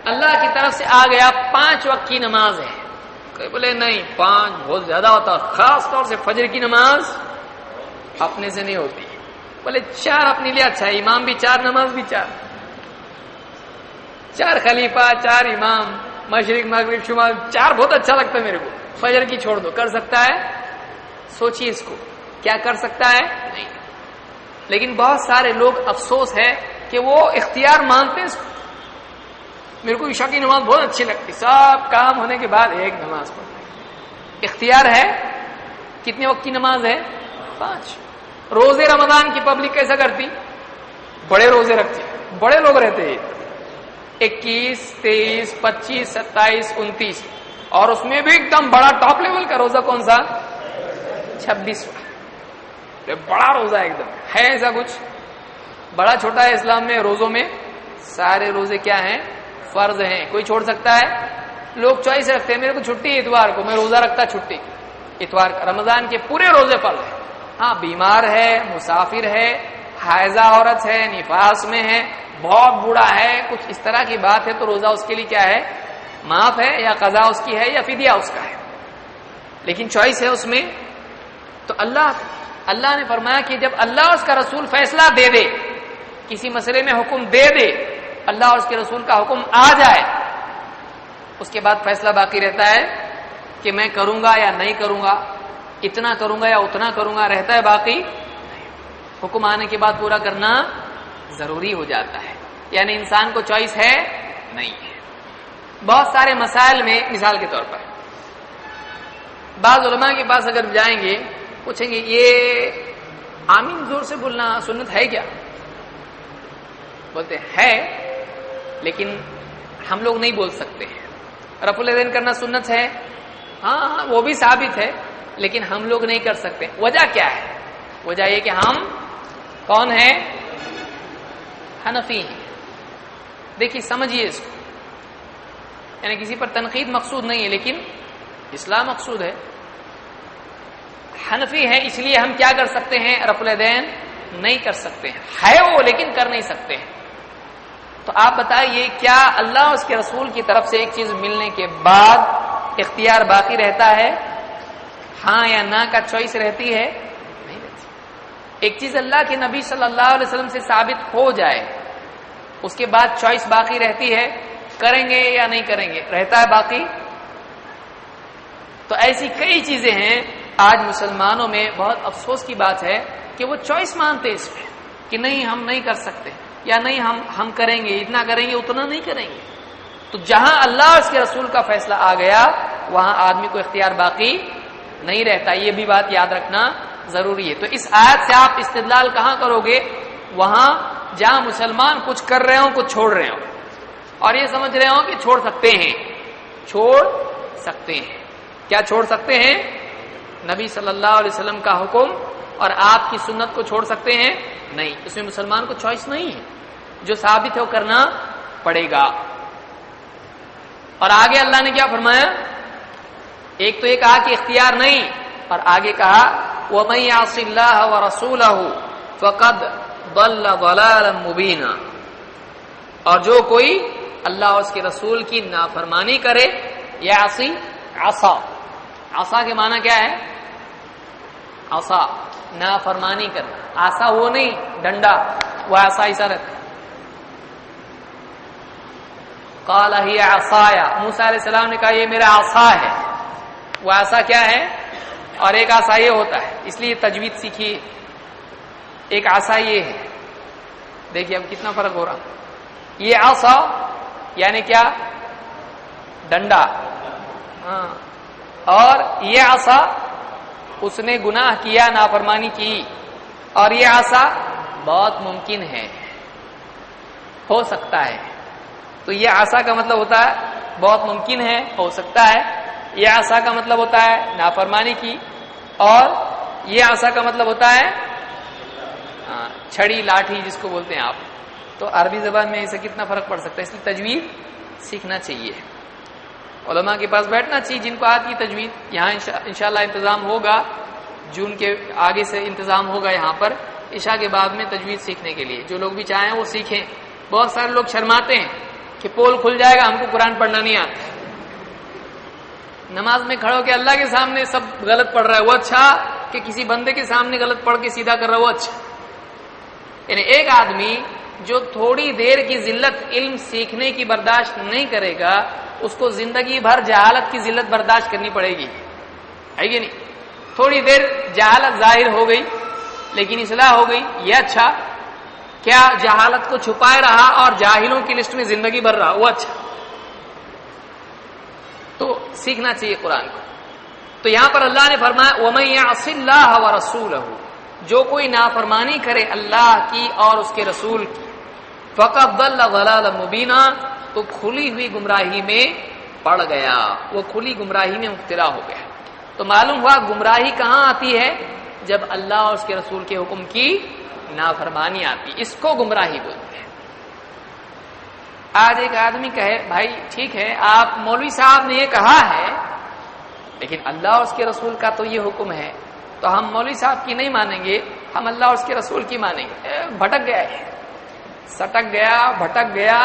اللہ کی طرف سے آ گیا 5 وقت کی نماز ہے، کوئی بولے نہیں 5 بہت زیادہ ہوتا، خاص طور سے فجر کی نماز اپنے سے نہیں ہوتی، بولے 4 اپنے لیے اچھا ہے، امام بھی 4، نماز بھی 4، 4 خلیفہ، 4 امام، مشرق مغرب شمال، 4 بہت اچھا لگتا ہے میرے کو، فجر کی چھوڑ دو. کر سکتا ہے؟ سوچیے اس کو، کیا کر سکتا ہے؟ نہیں. لیکن بہت سارے لوگ افسوس ہے کہ وہ اختیار مانتے ہیں، میرے کو عشاء کی نماز بہت اچھی لگتی، سب کام ہونے کے بعد ایک نماز پڑھنا. اختیار ہے. کتنے وقت کی نماز ہے؟ 5. روزے رمضان کی پبلک کیسا کرتی؟ بڑے روزے رکھتی، بڑے لوگ رہتے ہیں، 21، 23، 25، 27، 29، اور اس میں بھی ایک دم بڑا ٹاپ لیول کا روزہ کون سا؟ 26واں. بڑا روزہ ایک دم ہے. ایسا کچھ بڑا چھوٹا ہے اسلام میں؟ روزوں میں سارے روزے کیا ہیں؟ فرض ہیں. کوئی چھوڑ سکتا ہے؟ لوگ چوائس رکھتے ہیں، میرے کو چھٹی اتوار کو، میں روزہ رکھتا چھٹی اتوار کا. رمضان کے پورے روزے فرض ہیں، ہاں بیمار ہے، مسافر ہے، حائضہ عورت ہے، نفاس میں ہے، بہت بوڑھا ہے، کچھ اس طرح کی بات ہے تو روزہ اس کے لیے کیا ہے؟ معاف ہے، یا قضا اس کی ہے یا فدیہ اس کا ہے، لیکن چوائس ہے اس میں. تو اللہ نے فرمایا کہ جب اللہ اور اس کا رسول فیصلہ دے دے، کسی مسئلے میں حکم دے دے، اللہ اور اس کے رسول کا حکم آ جائے، اس کے بعد فیصلہ باقی رہتا ہے کہ میں کروں گا یا نہیں کروں گا، اتنا کروں گا یا اتنا کروں گا، رہتا ہے باقی. حکم آنے کے بعد پورا کرنا ضروری ہو جاتا ہے، یعنی انسان کو چوائس ہے نہیں ہے. بہت سارے مسائل میں مثال کے طور پر بعض علماء کے پاس اگر جائیں گے، پوچھیں گے یہ آمین زور سے بولنا سنت ہے کیا؟ بولتے ہے لیکن ہم لوگ نہیں بول سکتے. رفع الیدین کرنا سنت ہے، ہاں وہ بھی ثابت ہے، لیکن ہم لوگ نہیں کر سکتے. وجہ کیا ہے؟ وجہ یہ کہ ہم کون ہیں؟ حنفی ہیں. دیکھیے سمجھیے اس کو، یعنی کسی پر تنقید مقصود نہیں ہے لیکن اسلام مقصود ہے. حنفی ہے اس لیے ہم کیا کر سکتے ہیں؟ رفع الیدین نہیں کر سکتے ہیں، ہے وہ لیکن کر نہیں سکتے ہیں. تو آپ بتائیے کیا اللہ اور اس کے رسول کی طرف سے ایک چیز ملنے کے بعد اختیار باقی رہتا ہے؟ ہاں یا نہ کا چوائس رہتی ہے؟ نہیں رہتی. ایک چیز اللہ کے نبی صلی اللہ علیہ وسلم سے ثابت ہو جائے، اس کے بعد چوائس باقی رہتی ہے، کریں گے یا نہیں کریں گے، رہتا ہے باقی. تو ایسی کئی چیزیں ہیں آج مسلمانوں میں بہت افسوس کی بات ہے کہ وہ چوائس مانتے اس پہ کہ نہیں ہم نہیں کر سکتے، یا نہیں ہم کریں گے، اتنا کریں گے اتنا نہیں کریں گے. تو جہاں اللہ اور اس کے رسول کا فیصلہ آ گیا وہاں آدمی کو اختیار باقی نہیں رہتا. یہ بھی بات یاد رکھنا ضروری ہے. تو اس آیت سے آپ استدلال کہاں کرو گے؟ وہاں جہاں مسلمان کچھ کر رہے ہوں، کچھ چھوڑ رہے ہوں، اور یہ سمجھ رہے ہوں کہ چھوڑ سکتے ہیں. چھوڑ سکتے ہیں. کیا چھوڑ سکتے ہیں؟ نبی صلی اللہ علیہ وسلم کا حکم اور آپ کی سنت کو چھوڑ سکتے ہیں؟ نہیں. اس میں مسلمان کو چوائس نہیں ہے، جو ثابت ہے وہ کرنا پڑے گا. اور آگے اللہ نے کیا فرمایا؟ ایک تو یہ کہا کہ اختیار نہیں، اور آگے کہا وَمَن يَعْصِ اللَّهَ وَرَسُولَهُ فَقَدْ ضَلَّ ضَلَالًا مُبِينًا. اور جو کوئی اللہ اور اس کے رسول کی نافرمانی کرے، یعصی عصا، عصا کے معنی کیا ہے؟ عصا نافرمانی کرنا. عصا وہ نہیں ڈنڈا، وہ عصا ایسا رہتا ہے. قال ہی عصایا، موسیٰ علیہ السلام نے کہا یہ میرا عصا ہے. وہ عصا کیا ہے؟ اور ایک عصا یہ ہوتا ہے، اس لیے تجوید سیکھی. ایک عصا یہ ہے، دیکھیے اب کتنا فرق ہو رہا. یہ عصا یعنی کیا؟ ڈنڈا. ہاں. اور یہ عصا اس نے گناہ کیا، نافرمانی کی، اور یہ عصا بہت ممکن ہے، ہو سکتا ہے. تو یہ عصا کا مطلب ہوتا ہے بہت ممکن ہے، ہو سکتا ہے. یہ عصا کا مطلب ہوتا ہے نافرمانی کی، اور یہ عصا کا مطلب ہوتا ہے چھڑی، لاٹھی جس کو بولتے ہیں آپ. تو عربی زبان میں اسے کتنا فرق پڑ سکتا ہے، اس لیے تجوید سیکھنا چاہیے. علماء کے پاس بیٹھنا چاہیے جن کو آتی تجوید. یہاں انشاءاللہ انتظام ہوگا، جون کے آگے سے انتظام ہوگا یہاں پر عشاء کے بعد میں تجوید سیکھنے کے لیے. جو لوگ بھی چاہیں وہ سیکھیں. بہت سارے لوگ شرماتے ہیں کہ پول کھل جائے گا، ہم کو قرآن پڑھنا نہیں آتا. نماز میں کھڑے ہو کے اللہ کے سامنے سب غلط پڑھ رہا ہے وہ اچھا، کہ کسی بندے کے سامنے غلط پڑھ کے سیدھا کر رہا ہے وہ اچھا. یعنی ایک آدمی جو تھوڑی دیر کی ذلت علم سیکھنے کی برداشت نہیں کرے گا، اس کو زندگی بھر جہالت کی ذلت برداشت کرنی پڑے گی، ہے کہ نہیں؟ تھوڑی دیر جہالت ظاہر ہو گئی لیکن اصلاح ہو گئی، یہ اچھا. کیا جہالت کو چھپائے رہا اور جاہلوں کی لسٹ میں زندگی بھر رہا، وہ اچھا. تو سیکھنا چاہیے قرآن کو. تو یہاں پر اللہ نے فرمایا وَمَن يَعْصِ اللَّهَ وَرَسُولَهُ، جو کوئی نافرمانی کرے اللہ کی اور اس کے رسول کی، فَقَدْ ضَلَّ ضَلَالًا مُبِينًا، تو کھلی ہوئی گمراہی میں پڑ گیا، وہ کھلی گمراہی میں مبتلا ہو گیا. تو معلوم ہوا گمراہی کہاں آتی ہے؟ جب اللہ اور اس کے رسول کے حکم کی نافرمانی آتی، اس کو گمراہی بولتے ہیں. آج ایک آدمی کہے بھائی ٹھیک ہے آپ مولوی صاحب نے یہ کہا ہے لیکن اللہ اور اس کے رسول کا تو یہ حکم ہے، تو ہم مولوی صاحب کی نہیں مانیں گے، ہم اللہ اور اس کے رسول کی مانیں گے۔ بھٹک گیا ہے، سٹک گیا، بھٹک گیا،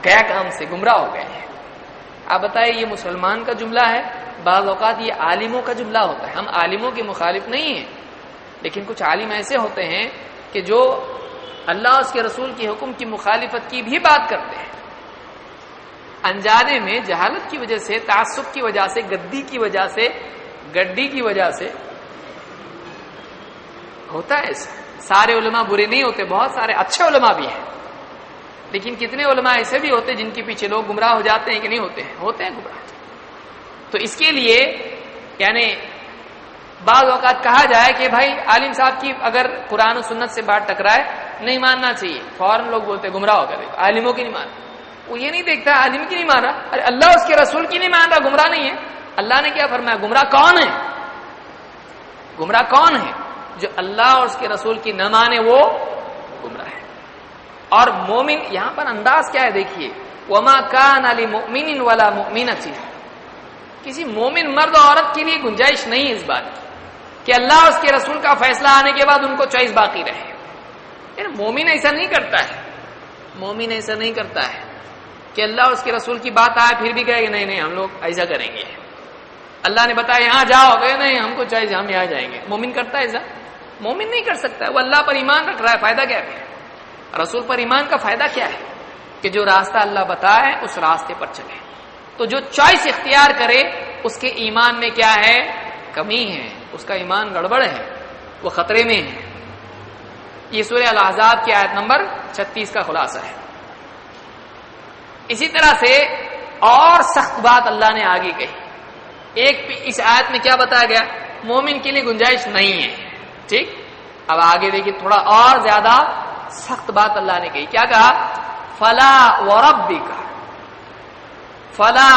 گیا کام سے، گمراہ ہو گئے ہیں۔ آپ بتائیں یہ مسلمان کا جملہ ہے؟ بعض اوقات یہ عالموں کا جملہ ہوتا ہے۔ ہم عالموں کے مخالف نہیں ہیں، لیکن کچھ عالم ایسے ہوتے ہیں کہ جو اللہ اور اس کے رسول کے حکم کی مخالفت کی بھی بات کرتے ہیں، انجانے میں جہالت کی وجہ سے، تعصب کی وجہ سے، گدی کی وجہ سے، گڈی کی وجہ سے ہوتا ہے ایسا۔ سارے علماء برے نہیں ہوتے، بہت سارے اچھے علماء بھی ہیں، لیکن کتنے علماء ایسے بھی ہوتے ہیں جن کے پیچھے لوگ گمراہ ہو جاتے ہیں کہ نہیں ہوتے ہیں؟ ہوتے ہیں گمراہ۔ تو اس کے لیے یعنی بعض اوقات کہا جائے کہ بھائی عالم صاحب کی اگر قرآن و سنت سے بات ٹکرائے نہیں ماننا چاہیے، فوراً لوگ بولتے ہیں گمراہ ہو گئے، عالموں کی نہیں مان رہا۔ وہ یہ نہیں دیکھتا عالم کی نہیں مان رہا، ارے اللہ اس کے رسول کی نہیں مان رہا، گمراہ نہیں ہے۔ اللہ نے کیا فرمایا؟ گمراہ کون ہے؟ گمراہ کون ہے؟ جو اللہ اور اس کے رسول کی نہ مانے وہ گمراہ ہے۔ اور مومن، یہاں پر انداز کیا ہے دیکھیے، وما کان لمؤمن ولا مؤمنۃ، کسی مومن مرد اور عورت کے لیے گنجائش نہیں ہے اس بات کی کہ اللہ اور اس کے رسول کا فیصلہ آنے کے بعد ان کو چوائس باقی رہے۔ مومن ایسا نہیں کرتا ہے، مومن ایسا نہیں کرتا ہے کہ اللہ اور اس کے رسول کی بات آئے پھر بھی کہے کہ نہیں نہیں ہم لوگ ایسا کریں گے، اللہ نے بتایا یہاں جاؤ گے، نہیں ہم کو چاہیے ہم یہاں جائیں گے۔ مومن کرتا ہے ایسا؟ مومن نہیں کر سکتا ہے، وہ اللہ پر ایمان رکھ رہا ہے، فائدہ کیا ہے؟ رسول پر ایمان کا فائدہ کیا ہے؟ کہ جو راستہ اللہ بتائے اس راستے پر چلے۔ تو جو چوائس اختیار کرے اس کے ایمان میں کیا ہے؟ کمی ہے، اس کا ایمان گڑبڑ ہے، وہ خطرے میں ہے۔ یہ سورہ الاحزاب کی آیت نمبر 36 کا خلاصہ ہے۔ اسی طرح سے اور سخت بات اللہ نے آگے کہی، ایک اس آیت میں کیا بتایا گیا؟ مومن کے لیے گنجائش نہیں ہے، ٹھیک؟ اب آگے دیکھیے تھوڑا اور زیادہ سخت بات اللہ نے کہی، کیا کہا؟ فلا وربک، فلا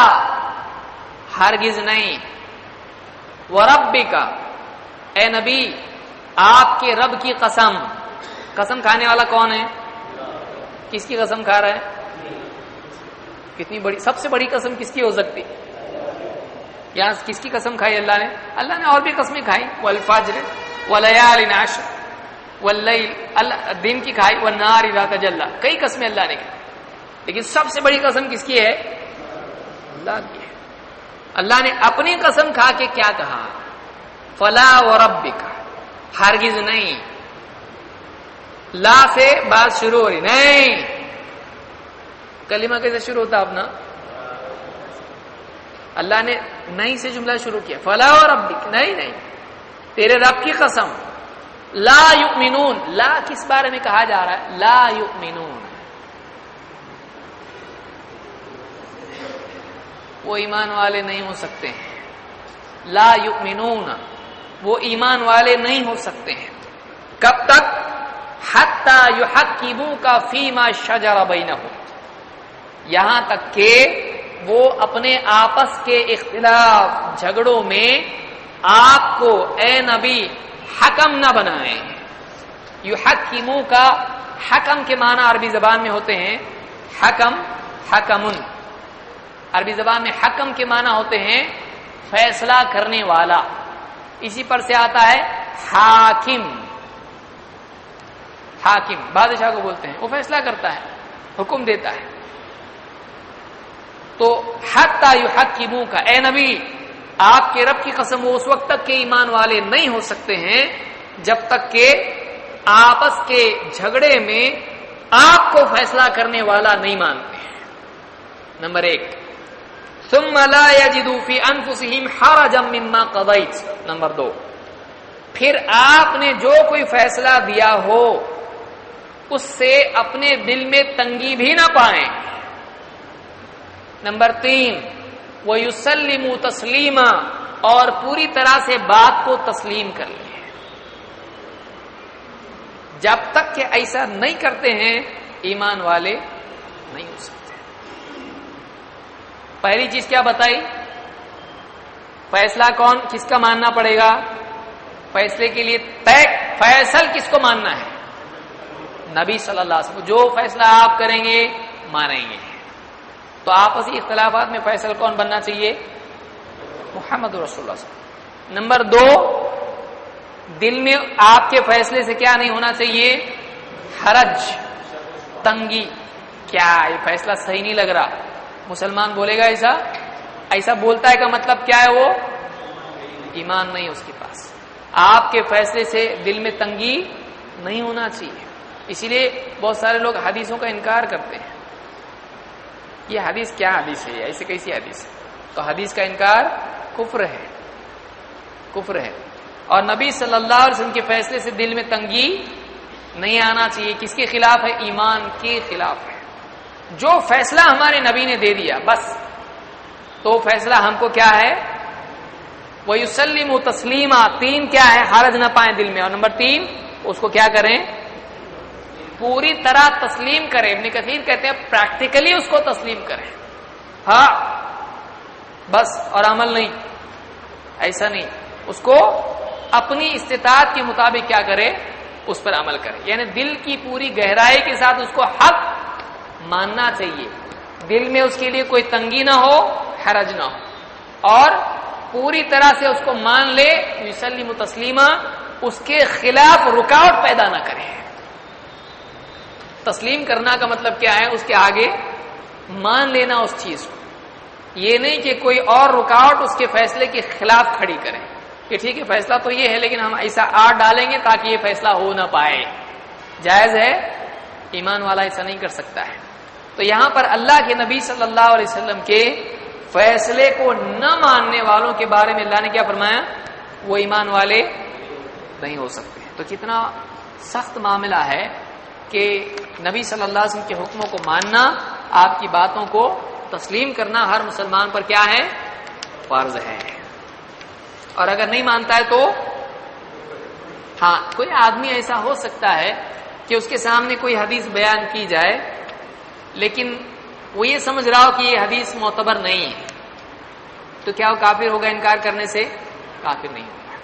ہرگز نہیں، وربک اے نبی آپ کے رب کی قسم۔ قسم کھانے والا کون ہے؟ کس کی قسم کھا رہا ہے؟ کتنی بڑی، سب سے بڑی قسم کس کی ہو سکتی؟ یہاں کس کی قسم کھائی اللہ نے؟ اللہ نے اور بھی قسمیں کھائی، والفجر ولیال عشر واللیل، دن کی کھائی، والنہار اذا تجلی، کئی قسمیں اللہ نے کی، لیکن سب سے بڑی قسم کس کی ہے؟ اللہ کی ہے۔ اللہ نے اپنی قسم کھا کے کیا کہا؟ فلا وربک، ہرگز نہیں، لا سے بات شروع ہو رہی، نہیں، کلمہ کیسے شروع ہوتا اپنا؟ اللہ نے نہیں سے جملہ شروع کیا، فلا وربک، نہیں نہیں، تیرے رب کی قسم، لا یؤمنون، لا کس بارے میں کہا جا رہا ہے؟ لا یؤمنون، وہ ایمان والے نہیں ہو سکتے ہیں، لا یؤمنون، وہ ایمان والے نہیں ہو سکتے ہیں، کب تک؟ حتی یحکموک فیما شجر بینہم، یہاں تک کہ وہ اپنے آپس کے اختلاف جھگڑوں میں آپ کو اے نبی حکم نہ بنائیں۔ یحکموک، حکم کے معنی عربی زبان میں ہوتے ہیں حکم، حکمن، عربی زبان میں حکم کے معنی ہوتے ہیں فیصلہ کرنے والا، اسی پر سے آتا ہے حاکم، حاکم بادشاہ کو بولتے ہیں، وہ فیصلہ کرتا ہے، حکم دیتا ہے۔ تو حتی یحکموک، اے نبی آپ کے رب کی قسم وہ اس وقت تک کے ایمان والے نہیں ہو سکتے ہیں جب تک کہ آپس کے جھگڑے میں آپ کو فیصلہ کرنے والا نہیں مانتے ہیں۔ نمبر 1، ثم لا یجدوا فی انفسہم حرجا مما قضیت، نمبر 2، پھر آپ نے جو کوئی فیصلہ دیا ہو اس سے اپنے دل میں تنگی بھی نہ پائیں۔ نمبر 3، وَيُسَلِّمُوا تَسْلِيمًا، اور پوری طرح سے بات کو تسلیم کر لیں۔ جب تک کہ ایسا نہیں کرتے ہیں ایمان والے نہیں ہو سکتے۔ پہلی چیز کیا بتائی؟ فیصلہ کون کس کا ماننا پڑے گا؟ فیصلے کے لیے فیصل کس کو ماننا ہے؟ نبی صلی اللہ علیہ وسلم، جو فیصلہ آپ کریں گے مانیں گے۔ تو آپسی اختلافات میں فیصل کون بننا چاہیے؟ محمد رسول اللہ صلی اللہ علیہ وسلم۔ نمبر 2، دل میں آپ کے فیصلے سے کیا نہیں ہونا چاہیے؟ حرج، تنگی، کیا یہ فیصلہ صحیح نہیں لگ رہا. مسلمان بولے گا ایسا بولتا ہے کا مطلب کیا ہے؟ وہ ایمان نہیں اس کے پاس. آپ کے فیصلے سے دل میں تنگی نہیں ہونا چاہیے. اسی لیے بہت سارے لوگ حدیثوں کا انکار کرتے ہیں. یہ حدیث کیا حدیث ہے؟ ایسے کیسی حدیث ہے؟ تو حدیث کا انکار کفر ہے، کفر ہے. اور نبی صلی اللہ علیہ وسلم کے فیصلے سے دل میں تنگی نہیں آنا چاہیے. کس کے خلاف ہے؟ ایمان کے خلاف ہے. جو فیصلہ ہمارے نبی نے دے دیا بس، تو فیصلہ ہم کو کیا ہے؟ وَيُسَلِّمُ تَسْلِيمًا. 3 کیا ہے؟ حرج نہ پائیں دل میں. اور نمبر 3 اس کو کیا کریں؟ پوری طرح تسلیم کریں. ابن کثیر کہتے ہیں پریکٹیکلی اس کو تسلیم کریں. ہاں بس، اور عمل نہیں، ایسا نہیں. اس کو اپنی استطاعت کے مطابق کیا کرے؟ اس پر عمل کرے. یعنی دل کی پوری گہرائی کے ساتھ اس کو حق ماننا چاہیے. دل میں اس کے لیے کوئی تنگی نہ ہو، حرج نہ ہو، اور پوری طرح سے اس کو مان لے. یسلم تسلیما، اس کے خلاف رکاوٹ پیدا نہ کرے. تسلیم کرنا کا مطلب کیا ہے؟ اس کے آگے مان لینا اس چیز کو. یہ نہیں کہ کوئی اور رکاوٹ اس کے فیصلے کے خلاف کھڑی کرے کہ ٹھیک ہے فیصلہ تو یہ ہے لیکن ہم ایسا آڑ ڈالیں گے تاکہ یہ فیصلہ ہو نہ پائے. جائز ہے؟ ایمان والا ایسا نہیں کر سکتا ہے. تو یہاں پر اللہ کے نبی صلی اللہ علیہ وسلم کے فیصلے کو نہ ماننے والوں کے بارے میں اللہ نے کیا فرمایا؟ وہ ایمان والے نہیں ہو سکتے. تو کتنا سخت معاملہ ہے کہ نبی صلی اللہ علیہ وسلم کے حکموں کو ماننا، آپ کی باتوں کو تسلیم کرنا ہر مسلمان پر کیا ہے؟ فرض ہے. اور اگر نہیں مانتا ہے تو ہاں، کوئی آدمی ایسا ہو سکتا ہے کہ اس کے سامنے کوئی حدیث بیان کی جائے لیکن وہ یہ سمجھ رہا ہو کہ یہ حدیث معتبر نہیں ہے، تو کیا وہ کافر ہوگا؟ انکار کرنے سے کافر نہیں ہوگا.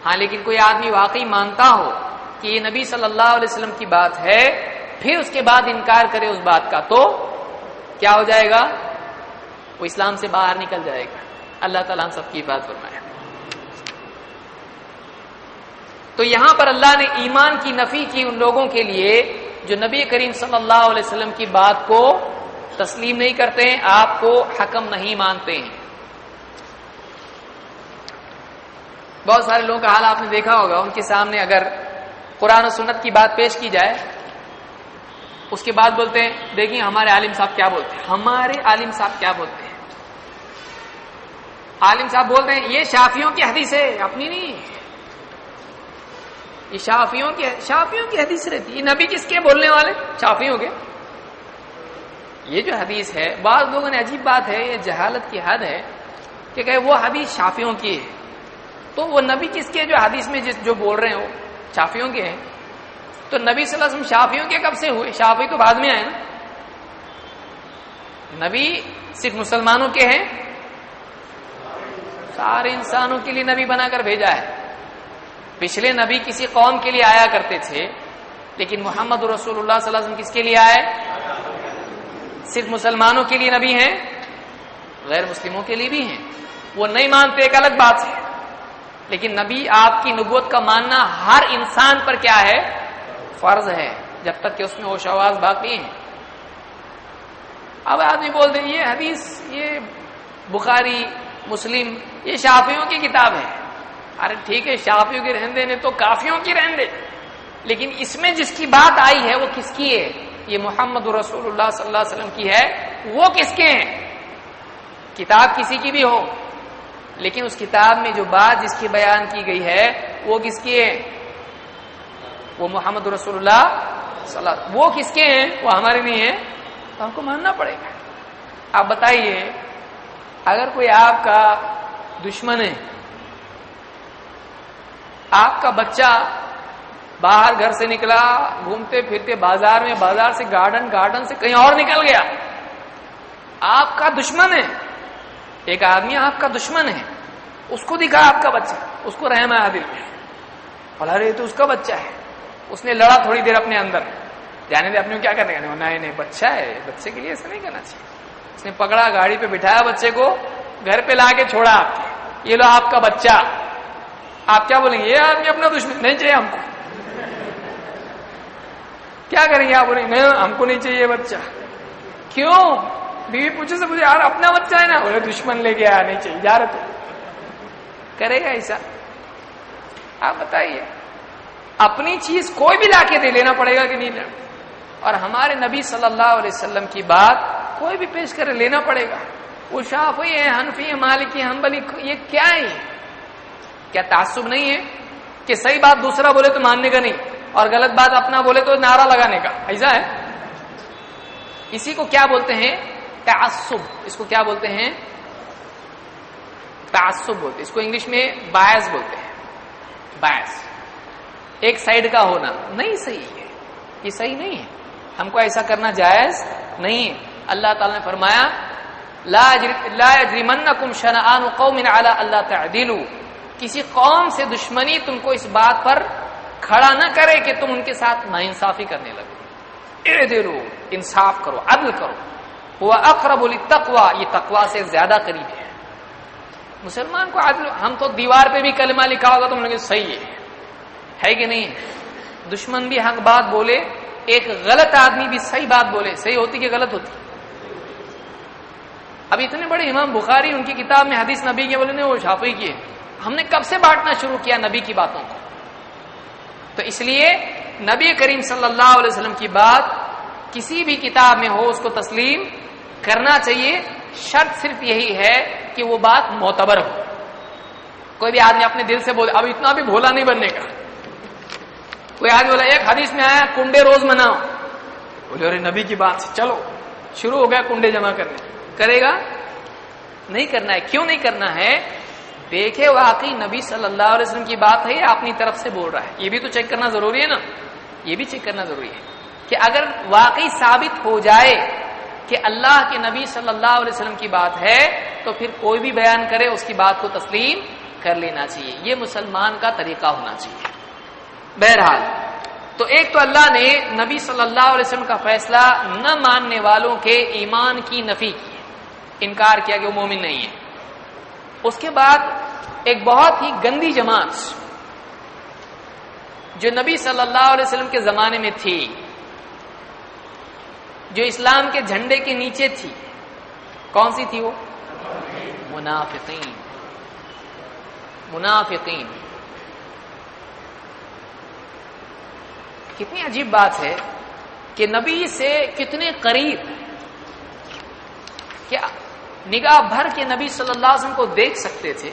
ہاں لیکن کوئی آدمی واقعی مانتا ہو کہ یہ نبی صلی اللہ علیہ وسلم کی بات ہے، پھر اس کے بعد انکار کرے اس بات کا، تو کیا ہو جائے گا؟ وہ اسلام سے باہر نکل جائے گا. اللہ تعالیٰ ہم سب کی بات فرمائے. تو یہاں پر اللہ نے ایمان کی نفی کی ان لوگوں کے لیے جو نبی کریم صلی اللہ علیہ وسلم کی بات کو تسلیم نہیں کرتے ہیں، آپ کو حکم نہیں مانتے ہیں. بہت سارے لوگوں کا حال آپ نے دیکھا ہوگا، ان کے سامنے اگر قرآن و سنت کی بات پیش کی جائے اس کے بعد بولتے ہیں دیکھیں ہمارے عالم صاحب کیا بولتے ہیں، ہمارے عالم صاحب کیا بولتے ہیں. عالم صاحب بولتے ہیں یہ شافعیوں کی حدیث ہے، اپنی نہیں ہے. یہ شافعیوں کی حدیث رہتی ہے. یہ نبی کس کے بولنے والے؟ شافعیوں کے. یہ جو حدیث ہے، بعض لوگوں نے عجیب بات ہے، یہ جہالت کی حد ہے کہ کہ وہ حدیث شافعیوں کی ہے، تو وہ نبی کس کے جو حدیث میں جو بول رہے ہیں وہ شافعیوں کے ہیں. تو نبی صلی اللہ علیہ وسلم شافعیوں کے کب سے ہوئے؟ شافعی تو بعد میں آئے نا. نبی صرف مسلمانوں کے ہیں؟ سارے انسانوں کے لیے نبی بنا کر بھیجا ہے. پچھلے نبی کسی قوم کے لیے آیا کرتے تھے، لیکن محمد رسول اللہ صلی اللہ علیہ وسلم کس کے لیے آئے؟ صرف مسلمانوں کے لیے نبی ہیں، غیر مسلموں کے لیے بھی ہیں. وہ نہیں مانتے ایک الگ بات ہے، لیکن نبی آپ کی نبوت کا ماننا ہر انسان پر کیا ہے؟ فرض ہے، جب تک کہ اس میں ہوش آواز باقی ہیں. اب آدمی بول دیں یہ حدیث، یہ بخاری مسلم، یہ شافعیوں کی کتاب ہے. ارے ٹھیک ہے، شافعیوں کی رہندے نے تو کافیوں کی رہندے، لیکن اس میں جس کی بات آئی ہے وہ کس کی ہے؟ یہ محمد رسول اللہ صلی اللہ علیہ وسلم کی ہے. وہ کس کے ہیں؟ کتاب کسی کی بھی ہو، لیکن اس کتاب میں جو بات جس کی بیان کی گئی ہے وہ کس کی ہے؟ وہ محمد رسول اللہ صلی اللہ علیہ وسلم. وہ کس کے ہیں؟ وہ ہمارے نہیں ہیں، تو ہم کو ماننا پڑے گا. آپ بتائیے، اگر کوئی آپ کا دشمن ہے، آپ کا بچہ باہر گھر سے نکلا گھومتے پھرتے بازار میں، بازار سے گارڈن سے کہیں اور نکل گیا، آپ کا دشمن ہے، ایک آدمی آپ کا دشمن ہے، اس کو دکھا آپ کا بچہ، اس کو رحم آیا دل میں، بولا ارے تو اس کا بچہ ہے. اس نے لڑا تھوڑی دیر اپنے اندر، جانے دے اپنے کو کیا کرنے کا نہیں بچہ ہے، بچے کے لیے ایسا نہیں کرنا چاہیے. اس نے پکڑا، گاڑی پہ بٹھایا بچے کو، گھر پہ لا کے چھوڑا آپ کے، یہ لو آپ کا بچہ. آپ کیا بولیں گے؟ یہ آدمی اپنا دشمن نہیں چاہیے ہم کو. کیا کریں گے آپ؟ بولیں نہیں ہم کو نہیں چاہیے بچہ. کیوں؟ بیوی پوچھے سے مجھے یار اپنا بچہ ہے نا. بولے دشمن لے کے آیا نہیں چاہیے یار. تو کرے گا ایسا؟ آپ بتائیے. اپنی چیز کوئی بھی لا کے دے لینا پڑے گا کہ نہیں لینا؟ اور ہمارے نبی صلی اللہ علیہ وسلم کی بات کوئی بھی پیش کرے لینا پڑے گا. وہ شافعی ہے، حنفی ہے، مالکی، حنبلی، یہ کیا ہے؟ کیا تعصب نہیں ہے کہ صحیح بات دوسرا بولے تو ماننے کا نہیں اور غلط بات اپنا بولے تو نعرہ لگانے کا؟ ایسا ہے؟ اسی کو کیا بولتے ہیں؟ تعصب. اس کو کیا بولتے ہیں؟ تعصب بولتے ہیں. اس کو انگلش میں بایس بولتے ہیں. بایس، ایک سائیڈ کا ہونا. نہیں صحیح ہے، یہ صحیح نہیں ہے. ہم کو ایسا کرنا جائز نہیں ہے. اللہ تعالی نے فرمایا لا یجرمنکم شنآن قوم علی الا تعدلوا. کسی قوم سے دشمنی تم کو اس بات پر کھڑا نہ کرے کہ تم ان کے ساتھ ناانصافی کرنے لگو. اعدلوا، انصاف کرو، عدل کرو. هو اقرب للتقوى، یہ تقوی سے زیادہ قریب ہے. مسلمان کو عدل. ہم تو دیوار پہ بھی کلمہ لکھا ہوگا تم لوگ صحیح ہے کہ نہیں؟ دشمن بھی حق بات بولے، ایک غلط آدمی بھی صحیح بات بولے، صحیح ہوتی کہ غلط ہوتی؟ اب اتنے بڑے امام بخاری ان کی کتاب میں حدیث نبی کے بولے نے وہ شافعی کی ہے. ہم نے کب سے بانٹنا شروع کیا نبی کی باتوں کو؟ تو اس لیے نبی کریم صلی اللہ علیہ وسلم کی بات کسی بھی کتاب میں ہو اس کو تسلیم کرنا چاہیے. شرط صرف یہی ہے کہ وہ بات معتبر ہو. کوئی بھی آدمی اپنے دل سے بولے، اب اتنا بھی بھولا نہیں بننے کا. کوئی آدمی بولا ایک حدیث میں آیا کنڈے روز مناؤ، بولے ارے نبی کی بات سے چلو شروع ہو گیا کنڈے جمع کرنے. کرے گا؟ نہیں کرنا ہے. کیوں نہیں کرنا ہے؟ دیکھے واقعی نبی صلی اللہ علیہ وسلم کی بات ہے یا اپنی طرف سے بول رہا ہے. یہ بھی تو چیک کرنا ضروری ہے نا. یہ بھی چیک کرنا ضروری ہے کہ اگر واقعی ثابت ہو جائے کہ اللہ کے نبی صلی اللہ علیہ وسلم کی بات ہے تو پھر کوئی بھی بیان کرے اس کی بات کو تسلیم کر لینا چاہیے. یہ مسلمان کا طریقہ ہونا چاہیے. بہرحال تو ایک تو اللہ نے نبی صلی اللہ علیہ وسلم کا فیصلہ نہ ماننے والوں کے ایمان کی نفی کی، انکار کیا کہ وہ مومن نہیں ہے. اس کے بعد ایک بہت ہی گندی جماعت جو نبی صلی اللہ علیہ وسلم کے زمانے میں تھی، جو اسلام کے جھنڈے کے نیچے تھی، کون سی تھی وہ؟ منافقین. منافقین. کتنی عجیب بات ہے کہ نبی سے کتنے قریب، کیا نگاہ بھر کے نبی صلی اللہ علیہ وسلم کو دیکھ سکتے تھے.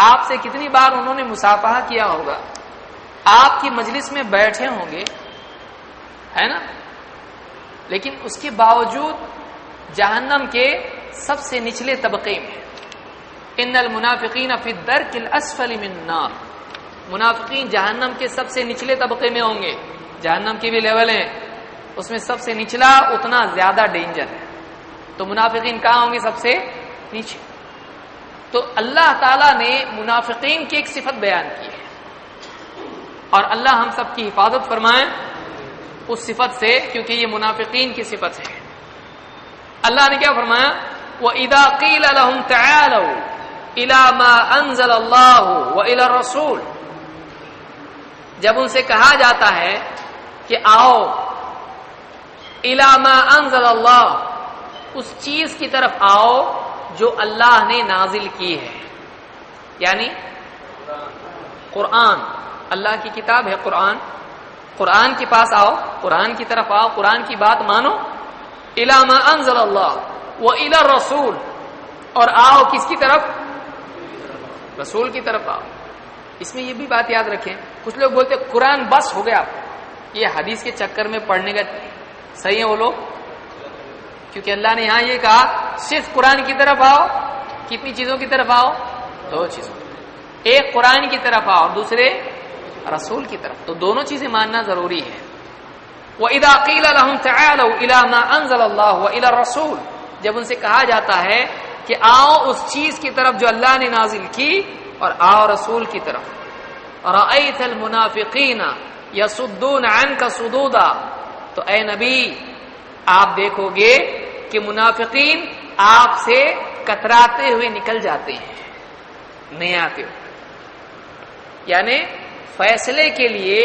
آپ سے کتنی بار انہوں نے مصافحہ کیا ہوگا، آپ کی مجلس میں بیٹھے ہوں گے، ہے نا؟ لیکن اس کے باوجود جہنم کے سب سے نچلے طبقے میں. ان المنافقین فی الدرک الاسفل من النار. منافقین جہنم کے سب سے نچلے طبقے میں ہوں گے. جہنم کے بھی لیول ہیں، اس میں سب سے نچلا اتنا زیادہ ڈینجر ہے. تو منافقین کہاں ہوں گے؟ سب سے نیچے. تو اللہ تعالیٰ نے منافقین کی ایک صفت بیان کی ہے اور اللہ ہم سب کی حفاظت فرمائے اس صفت سے، کیونکہ یہ منافقین کی صفت ہے. اللہ نے کیا فرمایا؟ وَإِذَا قِيلَ لَهُمْ تَعَالَوْا إِلَى مَا أَنزَلَ اللَّهُ وَإِلَى الرَّسُولِ. جب ان سے کہا جاتا ہے کہ آؤ إِلَى مَا أَنزَلَ اللَّهُ، اس چیز کی طرف آؤ جو اللہ نے نازل کی ہے، یعنی قرآن. اللہ کی کتاب ہے قرآن. قرآن کے پاس آؤ، قرآن کی طرف آؤ، قرآن کی بات مانو. إِلَى مَا أَنزَلَ اللَّهُ وَإِلَى الرَّسُولِ، اور آؤ کس کی طرف؟ رسول کی طرف آؤ. اس میں یہ بھی بات یاد رکھیں، کچھ لوگ بولتے قرآن بس ہو گیا، یہ حدیث کے چکر میں پڑھنے کا صحیح ہے وہ لوگ، کیونکہ اللہ نے یہاں یہ کہا صرف قرآن کی طرف آؤ. کتنی چیزوں کی طرف آؤ؟ دو چیزوں. ایک قرآن کی طرف آؤ، دوسرے رسول کی طرف. تو دونوں چیزیں ماننا ضروری ہے. وَإِذَا قِيلَ لَهُمْ تَعَالَوْا إِلَى مَا أَنزَلَ اللَّهُ وَإِلَى الرَّسُولِ، جب ان سے کہا جاتا ہے کہ آؤ اس چیز کی طرف جو اللہ نے نازل کی اور آؤ رسول کی طرف. رَأَيْتَ الْمُنَافِقِينَ يَصُدُّونَ عَنْكَ صُدُودًا، تو اے نبی آپ دیکھو گے کہ منافقین آپ سے کتراتے ہوئے نکل جاتے ہیں، نہیں آتے ہو. یعنی فیصلے کے لیے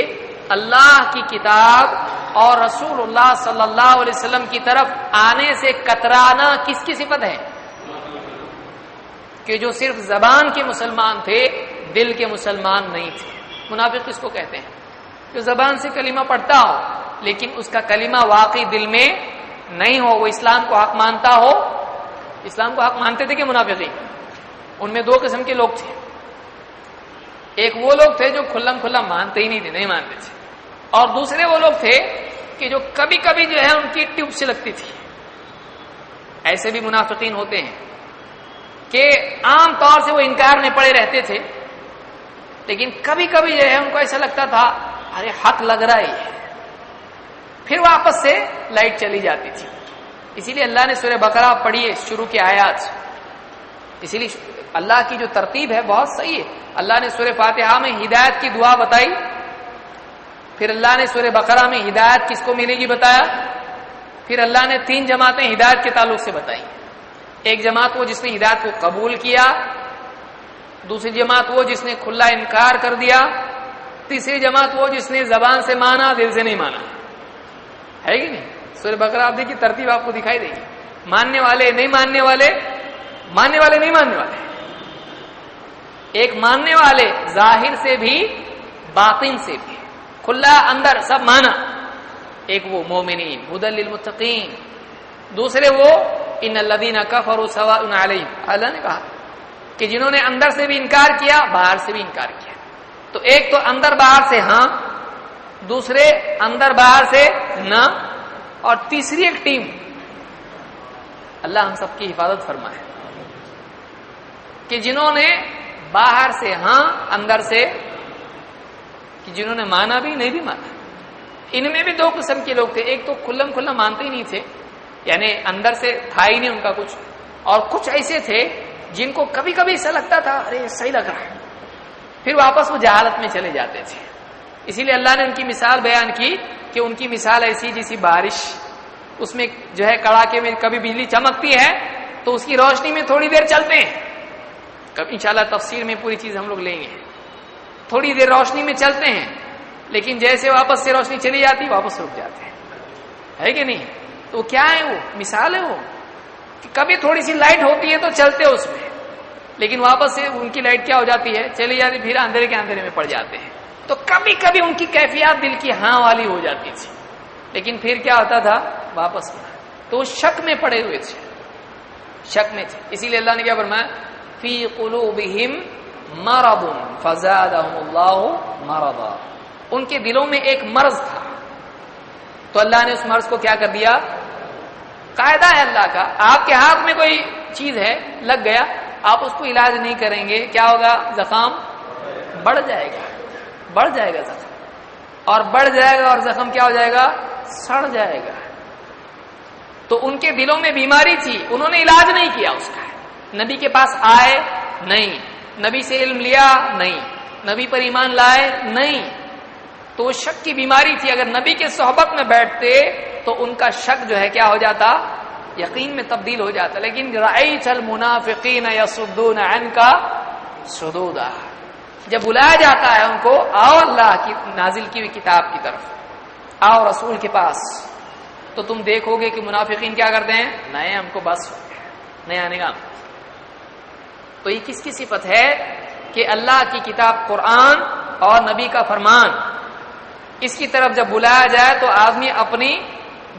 اللہ کی کتاب اور رسول اللہ صلی اللہ علیہ وسلم کی طرف آنے سے کترانا کس کی صفت ہے؟ کہ جو صرف زبان کے مسلمان تھے، دل کے مسلمان نہیں تھے۔ منافق کس کو کہتے ہیں؟ جو زبان سے کلمہ پڑھتا ہو لیکن اس کا کلمہ واقعی دل میں نہیں ہو، وہ اسلام کو حق مانتا ہو۔ اسلام کو حق مانتے تھے کہ منافقین؟ ان میں دو قسم کے لوگ تھے۔ ایک وہ لوگ تھے جو کھلم کھلا مانتے ہی نہیں تھے، نہیں مانتے تھے، اور دوسرے وہ لوگ تھے کہ جو کبھی کبھی جو ہے ان کی ٹیوب سے لگتی تھی۔ ایسے بھی منافقین ہوتے ہیں کہ عام طور سے وہ انکار میں پڑے رہتے تھے، لیکن کبھی کبھی جو ہے ان کو ایسا لگتا تھا ارے حق لگ رہا ہے، پھر واپس سے لائٹ چلی جاتی تھی۔ اسی لیے اللہ نے سورہ بقرہ پڑھی ہے، شروع کی آیات، اسی لیے اللہ کی جو ترتیب ہے بہت صحیح ہے۔ اللہ نے سورہ فاتحہ میں ہدایت کی دعا بتائی، پھر اللہ نے سورہ بقرہ میں ہدایت کس کو ملے گی بتایا، پھر اللہ نے 3 جماعتیں ہدایت کے تعلق سے بتائی۔ ایک جماعت وہ جس نے ہدایت کو قبول کیا، دوسری جماعت وہ جس نے کھلا انکار کر دیا، تیسری جماعت وہ جس نے زبان سے مانا دل سے نہیں مانا، ہے کہ نہیں؟ سورہ بقرہ آپ دیکھیے ترتیب آپ کو دکھائی دے گی، ماننے والے نہیں ماننے والے، ماننے والے نہیں ماننے والے، ایک ماننے والے ظاہر سے بھی باطن سے بھی، کھلا اندر سب مانا، ایک وہ مومنین ہدی للمتقین، دوسرے وہ ان الذین کفروا سواء علیہم، اللہ نے کہا کہ جنہوں نے اندر سے بھی انکار کیا باہر سے بھی انکار کیا۔ تو ایک تو اندر باہر سے ہاں، دوسرے اندر باہر سے نہ، اور تیسری ایک ٹیم، اللہ ہم سب کی حفاظت فرمائے، کہ جنہوں نے باہر سے ہاں اندر سے، کہ جنہوں نے مانا بھی نہیں بھی مانا۔ ان میں بھی 2 قسم کے لوگ تھے، ایک تو کھلم کھلا مانتے ہی نہیں تھے، یعنی اندر سے تھا ہی نہیں ان کا کچھ، اور کچھ ایسے تھے جن کو کبھی کبھی ایسا لگتا تھا ارے صحیح لگ رہا ہے، پھر واپس وہ جہالت میں چلے جاتے تھے۔ اسی لیے اللہ نے ان کی مثال بیان کی کہ ان کی مثال ایسی جیسی بارش، اس میں جو ہے کڑاکے میں کبھی بجلی چمکتی ہے تو اس کی روشنی میں تھوڑی دیر چلتے ہیں، کب انشاءاللہ تفسیر میں پوری چیز ہم لوگ لیں گے، تھوڑی دیر روشنی میں چلتے ہیں لیکن جیسے واپس سے روشنی چلی جاتی واپس رک جاتے ہیں، ہے کہ نہیں؟ تو کیا ہے وہ مثال ہے، وہ کہ کبھی تھوڑی سی لائٹ ہوتی ہے تو چلتے اس میں، لیکن واپس سے ان کی لائٹ کیا ہو جاتی ہے، چلی جاتی، پھر اندھیرے کے اندھیرے میں پڑ جاتے ہیں۔ تو کبھی کبھی ان کی کیفیات دل کی ہاں والی ہو جاتی تھی، لیکن پھر کیا ہوتا تھا واپس میں، تو شک میں پڑے ہوئے تھے، شک میں تھے۔ اسی لیے اللہ نے کیا فرمایا، فی قلوبہم مرض فزادہم اللہ مرضا، ان کے دلوں میں ایک مرض تھا، تو اللہ نے اس مرض کو کیا کر دیا، قاعدہ ہے اللہ کا، آپ کے ہاتھ میں کوئی چیز ہے لگ گیا، آپ اس کو علاج نہیں کریں گے، کیا ہوگا، زخم بڑھ جائے گا، بڑھ جائے گا زخم، اور بڑھ جائے گا اور زخم کیا ہو جائے گا، سڑ جائے گا۔ تو ان کے دلوں میں بیماری تھی، انہوں نے علاج نہیں کیا اس کا، نبی کے پاس آئے نہیں، نبی سے علم لیا نہیں، نبی پر ایمان لائے نہیں، تو شک کی بیماری تھی۔ اگر نبی کے صحبت میں بیٹھتے تو ان کا شک جو ہے کیا ہو جاتا، یقین میں تبدیل ہو جاتا۔ لیکن رأیت المنافقین یصدون عنک صدودا، جب بلایا جاتا ہے ان کو، آؤ اللہ کی نازل کی ہوئی کتاب کی طرف، آؤ رسول کے پاس، تو تم دیکھو گے کہ منافقین کیا کرتے ہیں، نئے ہم کو بس نہیں آنے گا۔ تو یہ کس کی صفت ہے کہ اللہ کی کتاب قرآن اور نبی کا فرمان، اس کی طرف جب بلایا جائے تو آدمی اپنی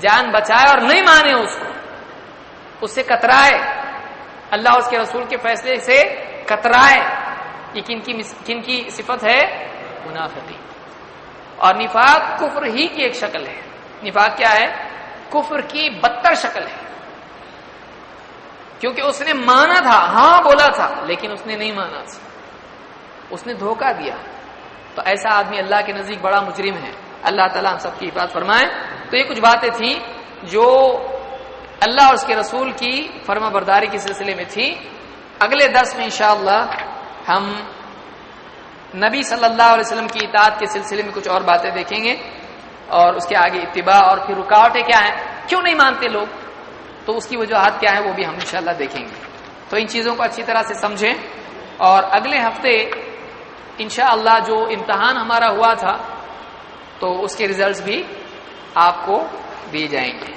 جان بچائے اور نہیں مانے اس کو، اس سے کترائے، اللہ اس کے رسول کے فیصلے سے کترائے۔ یہ کن کی صفت ہے، منافقین۔ اور نفاق کفر ہی کی ایک شکل ہے، نفاق کیا ہے، کفر کی بدتر شکل ہے، کیونکہ اس نے مانا تھا، ہاں بولا تھا، لیکن اس نے نہیں مانا تھا، اس نے دھوکہ دیا، تو ایسا آدمی اللہ کے نزدیک بڑا مجرم ہے۔ اللہ تعالیٰ ہم سب کی حفاظت فرمائے۔ تو یہ کچھ باتیں تھیں جو اللہ اور اس کے رسول کی فرما برداری کے سلسلے میں تھی۔ اگلے درس میں انشاءاللہ ہم نبی صلی اللہ علیہ وسلم کی اطاعت کے سلسلے میں کچھ اور باتیں دیکھیں گے، اور اس کے آگے اتباع اور پھر رکاوٹیں کیا ہیں، کیوں نہیں مانتے لوگ، تو اس کی وجوہات کیا ہے وہ بھی ہم انشاءاللہ دیکھیں گے۔ تو ان چیزوں کو اچھی طرح سے سمجھیں، اور اگلے ہفتے انشاءاللہ جو امتحان ہمارا ہوا تھا تو اس کے ریزلٹس بھی آپ کو دیے جائیں گے.